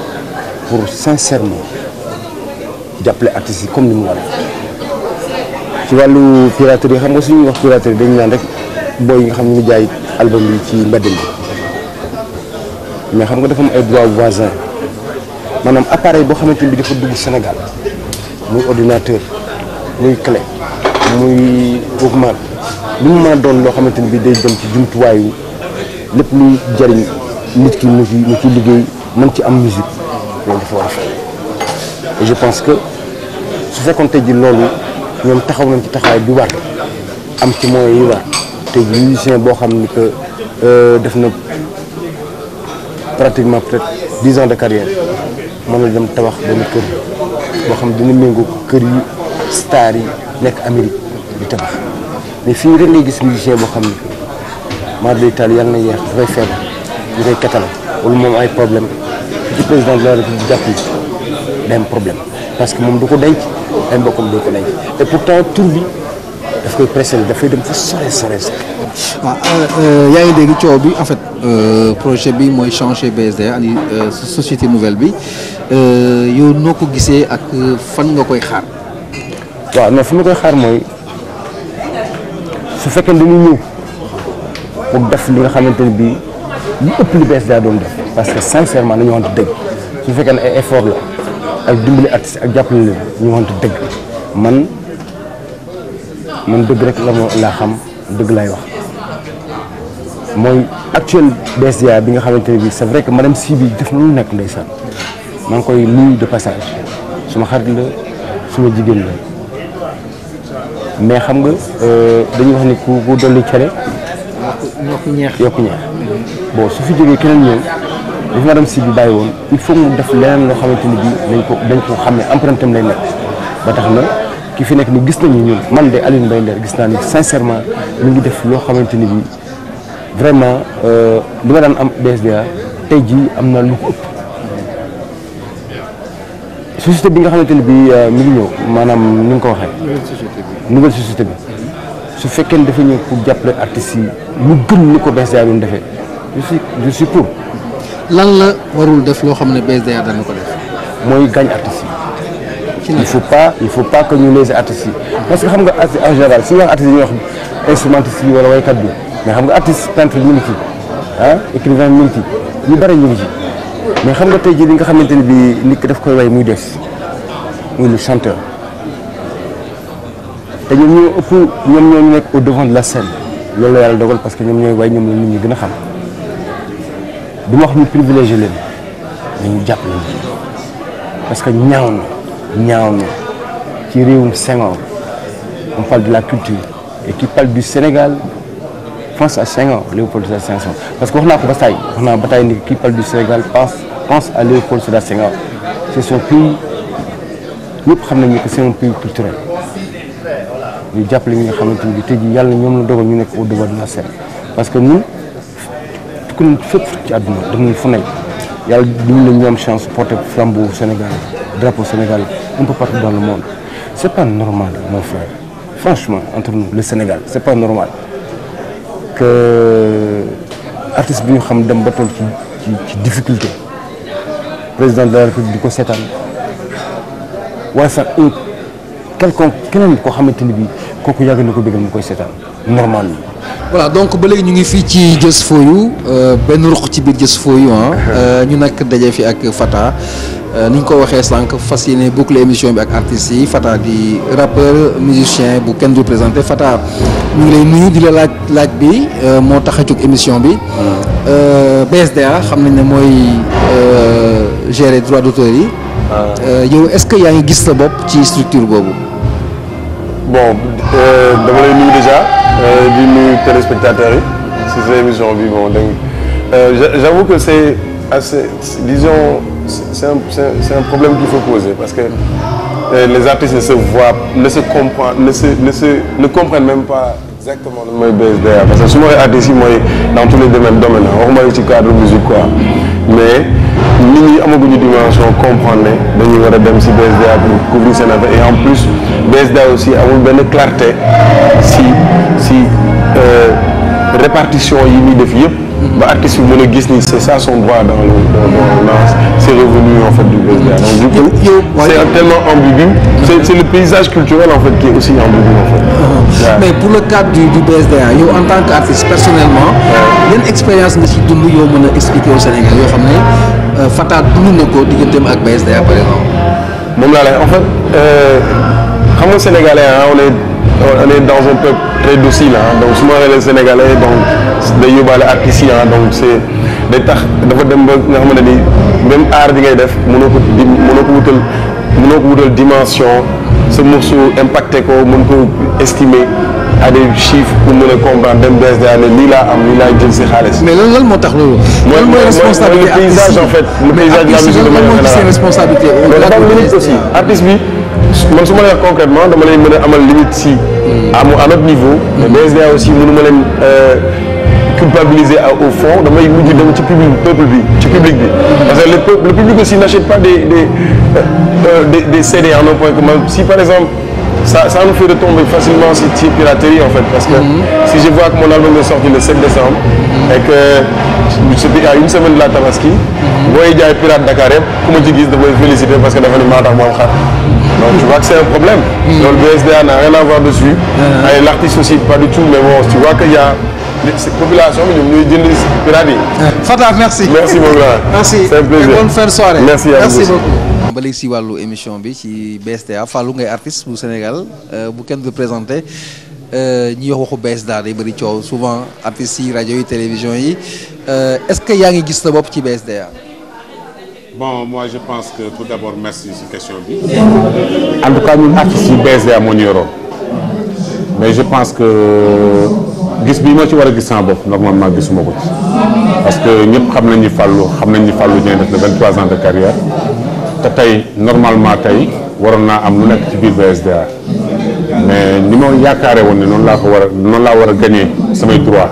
pour sincèrement d'appeler artistes comme ni mu waree ci wàllu piraterie xam nga suñuy wax piraterie dañu naan rek booy yi nga xam ne ñu ngi jaay album yi ci mbedd mi mais xam nga dafa am ay droits voisins maanaam appareil boo xamante ni bi dafa dugg Sénégal muy ordinateur muy clé muy Walkman lu mu mën a doon loo xamante ni bi day dem ci jumtuwaayu lépp luy jariñ nit ki mu ci liggéey mën ci am musique loolu dafa war a fay et je pense que su fekkoon tey ji loolu ñoom taxaw nañ ci taxawaay bi war am ci moyens yi war tey ji musicien boo xam ni que def na pratiquement peut-être 10 ans de carrière mën na dem tabax benn kër boo xam dina méngoo kër yi star yi nekk Amérique di tabax mais fii rek ngay gis musicien boo xam ni maa day taal yàlla na yeex dafay feebar ñu koy katal wala moom ay problème ci président de la République jàpp day am problème parce que moom du ko denc ay mbokkam du ko denc et pourtant tur bi daf koy pressé dafay dem fa sore sore sore. waaw yaa ngi dégg coow bi en fait projet bi mooy changer BSDA andi société nouvelle bi yow noo ko gisee ak fan nga koy xaar. waaw non fi ma koy xaar mooy su fekkee dañuy ñëw pour def li nga xamante ni bii lu ëpp li BSDA doon def parce que sincèrement nañu waxante dëgg su fekkee ne ay effort la ak dimbali artiste ak jàppale leen ñu waxante dëgg man dëgg rek laa xam dëgg laay wax mooy actuel BSDA bi nga xamante ne bii c'est vrai que madame Sy bi def na lu nekk ndeysaan maa ngi koy nuyu de passage suma xarit la suma jigéen la mais xam nga dañuy wax ni ku dolli cere yokku ñeex bon su fi jógee keneen ñëw daf madame Sy bi bàyyi woon il faut mu def leneen loo xamante ni bii dañ ko xam ne empreinte am lay nekk ba tax na ki fi nekk ni gis nañu ñun man de Alioune Mbaye Nder gis naa ni sincèrement mi ngi def loo xamante ni bii vraiment li nga daan am BSDA tey jii am na lu ko ëpp société bi nga xamante ni bii mi ngi ñëw maanaam ni nga ko waxee nouvelle société bi su fekkee dafa ñëw pour jàppale artistes yi lu gën ni ko BSDA doon defee je suis pour. lan la warul def loo xam ne BSDA dana ko def. mooy gaañ artistes yi. il faut pas que ñu léser artistes yi parce que xam nga en général su ñu wax artistes yi ñuy wax instrumentiste yi wala waykat bi mais xam nga artiste peintre ñu ngi ci écrivain ñu ngi ci ñu bari ñu ngi ci mais xam nga tey jii li nga xamante ni bii nit ki daf koy way muy des muy le chanteur te ñoom ñoo ëpp ñoom ñoo nekk au devant de la scène loolu la yàlla dogal parce que ñoom ñooy way ñoom la nit ñi gën a xam du ma wax ñu privilégié leen dañu jàpp leen parce que ñaaw na ci réewum Senghor on parle de la culture et qui parle du Sénégal pense à Senghor Léopold Sédar Senghor parce que wax naa ko ba tey ni qui parle du Sénégal pense à Léopold Sédar Senghor c'est son pays ñëpp xam nañu que c'est un pays culturel ñu jàppale ñi nga xamante ni tey jii yàlla ñoom la dogal ñu nekk au devant de la scène parce que ñun ku ne fépp ci àdduna dem nañ fu nekk yàlla duñu la ñu am chance porter flambeau Sénégal drapeau Sénégal un peu partout dans le monde c'est pas normal mon frère franchement entre nous le Sénégal c'est pas normal que artiste bi ñu xam dem ba toll ci difficulté président de la République di ko seetaan waaye sax quelconque keneen koo xamante ni bii kooku yàgg na ko bëggal mu koy seetaan normal. voilà donc ba léegi ñu ngi fii ci Just For You benn ruq ci biir Just For You ñu nag daje fi ak Fata ni ñu ko waxee sànq fas yéene boucler émission bi ak artistes yi Fata di rappeur musicien bu kenn du présenté Fata ñu ngi lay nuyu di la laaj bi moo tax a jóg émission bi BSDA xam nañ ne mooy gérer droit d'auteur yi. yow est-ce que yaa ngi gis sa bopp ci structure boobu. bon dama lay nuyu déjà di nuyu téléspectateurs yi si cette émission bi bon donc j'avoue que c'est assez disons c'est un problème qu'il faut poser parce que les artistes ne comprennent même pas exactement lan mooy BSDA parce que su ma artistes yi mooy dans tous les domaines waxuma ci cadre musique quoi mais nit ñi amaguñu dimension comprendre ne dañuy war a dem si BSDA pour couvrir seen affaire et en plus BSDA aussi amul benn clarté si répartition yi ñuy def yëpp ba artiste bi mën a gis ni c'est ça son droit dans ses revenus en fait du BSDA. Donc du coup c'est tellement ambigu. C'est le paysage culturel en fait qui est aussi ambigu en fait. Mais pour le cadre du BSDA yow en tant qu'artiste personnellement yan expérience nga ci dund yow mën a expliquer au Sénégal yoo xam ne Fata dund na ko digganteem ak BSDA par exemple. moom laa lay en fait xam nga sénégalais on est dans un peuple très docile donc su ma waxee sénégalais donc day yóbbaale artistes yi donc c'est day tax dafa dem ba nga xamante ni même art bi ngay def mënoo ko wutal dimension ce morceau impacté ko mën ko estimer à des chiffres pour mën a comprendre dem BSDA ne lii laa am lii laa jël si xaalis. mais lan moo tax loolu. mooy responsabilité le paysage en fait. le paysage de la musique de manière générale. responsabilité dafa am limite aussi artiste bi man su ma lay wax concrètement dama lay mën a amal limite si à notre niveau. mais BSDA aussi mënu ma leen culpabiliser au fond damay mujj dem ci public bi parce que le public aussi n'achète pas des CD en un point que si par exemple ça nous fait retomber facilement sur piraterie en fait parce que si je vois que mon album est sorti le 7 décembre et que c'était à une semaine de la Tabaski booy jaay pirate Dakar yëpp ku ma ci gis damay féliciter parce que dafa ne maa tax moom xar donc tu vois que c'est un problème loolu BSDA n'a rien à voir dessus et l'artiste aussi pas du tout mais bon tu vois qu'il y a population bi ñoom ñooy jënd pirate yi. Fata merci. merci mon grand. merci c'est un plaisir. bonne fin de soirée. merci beaucoup. ba léegi si wàllu émission bi ci BSDA Fallou ngay artiste bu Sénégal bu kenn du présenté ñi wax waxu BSDA day bëri coow souvent artistes yi rajo yi télévision yi est-ce que yaa ngi gis sa bopp ci BSDA. Bon, moi je pense que tout d'abord merci sur question bi. En tout cas ñun artistes yi BSDA moo ñu yoroon mais je pense que gis bi ma ci war a gis sama bopp normalement gisuma ko ci parce que ñëpp xam nañ ni Fallou Dieng def na 23 ans de carrière te tey normalement tey waroon naa am lu nekk ci biir BSDA mais ni ma yaakaare woon ne noonu laa war a gagner samay droit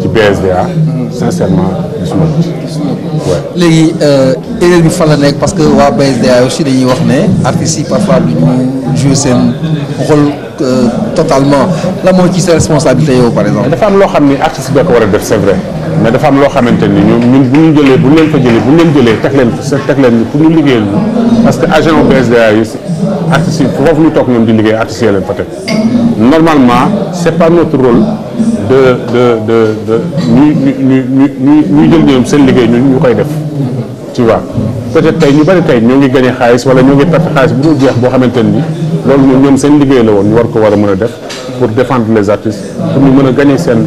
ci BSDA sincèrement gisuma ko ci. léegi erreur bi fan la nekk parce que waa BSDA aussi dañuy wax ne artistes yi parfois du ñu jouer seen rôle totalement la moo ci sa responsabilité yow par exemple. dafa am loo xam ni artiste bi ko war a def c'est vrai mais dafa am loo xamante ni ñun bu ñu leen jëlee teg leen pour ñu liggéeyal ñu parce que agent BSDA yi artistes yi foofu ñu toog ñoom di liggéey artistes yi leen fa teg normalement c'est pas notre rôle ñuy jël ñoom seen liggéey ñu koy def tu vois peut-être tey ñu bari tey ñoo ngi gagné xaalis wala ñoo ngi perte xaalis bu dul jeex boo xamante ni loolu ñoom seen liggéey la woon ñu war a mën a def pour défendre les artistes pour ñu mën a gagner seen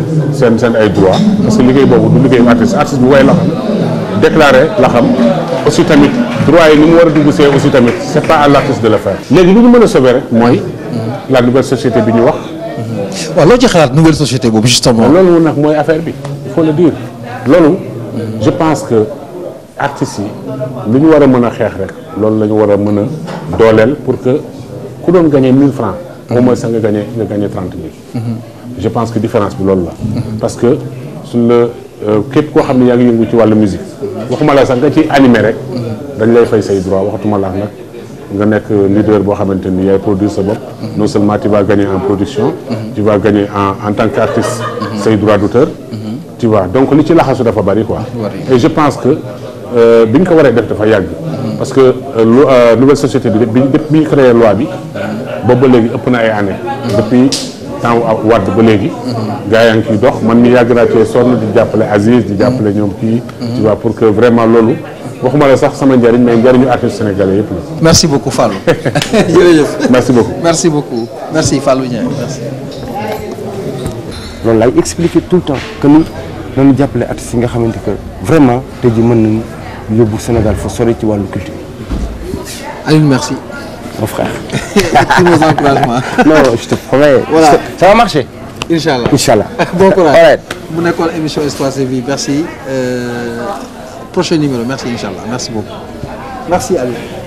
ay droits parce que liggéey boobu du liggéeyu artiste bu way la xam déclarer la xam aussi tamit droit yi ni mu war a dugg see aussi tamit c'est pas à l'artiste de le faire. léegi li ñu mën a sauver rek mooy la nouvelle société bi ñu wax. waaw loo ci xalaat nouvelle société boobu justement. loolu nag mooy affaire bi il faut le dire loolu. je pense que artistes yi lu ñu war a mën a xeex rek loolu la ñu war a mën a dooleel pour que ku doon gagner 1000 francs au moins sax nga gagner 30 000. je pense que différence bi loolu la. parce que suñ la képp koo xam ne yaa ngi yëngu ci wàllu musique waxuma la sax nga ci animé rek dañ lay fay say droit waxatuma la nag nga nekk leader boo xamante ni yaay produire sa bopp. non seulement tu vas gagner en production. tu vas gagner en tant qu'artiste say droit d'auteur. tu vois donc li ci laxasu dafa bari quoi. et je pense que bi ñu ko waree def dafa yàgg. parce que nouvelle société bi ñu créé loi bi boobu ba léegi ëpp na ay années. depuis temps Wade ba léegi. gars yaa ngi ciy dox man mi yàgg naa cee sonn di jàppale Aziz di jàppale ñoom kii. tu vois pour que vraiment loolu waxuma la sax sama njëriñ mais njëriñu artiste sénégalais yëpp la. merci beaucoup Fallou. jërëjëf merci beaucoup. merci beaucoup merci Fallou Dieng merci. loolu laay expliquer tout le temps que ni dañu jàppale artistes yi nga xamante que vraiment tey jii mën nañu yóbbu Sénégal fa sori ci wàllu culture. Alioune merci. mon frère. tous nos encouragements. non je te promets. voilà ça va marcher. Inch'Allah. Inch'Allah. bon courage. Alright. mu nekkoon émission Histoire de vie merci prochain numéro merci Inch'Allah merci beaucoup merci Alioune.